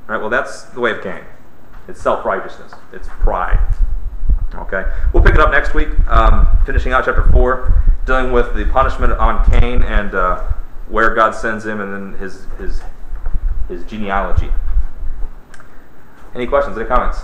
Right? Well, that's the way of Cain. It's self-righteousness. It's pride. Okay? We'll pick it up next week, finishing out chapter 4, dealing with the punishment on Cain and where God sends him and then his genealogy. Any questions? Any comments?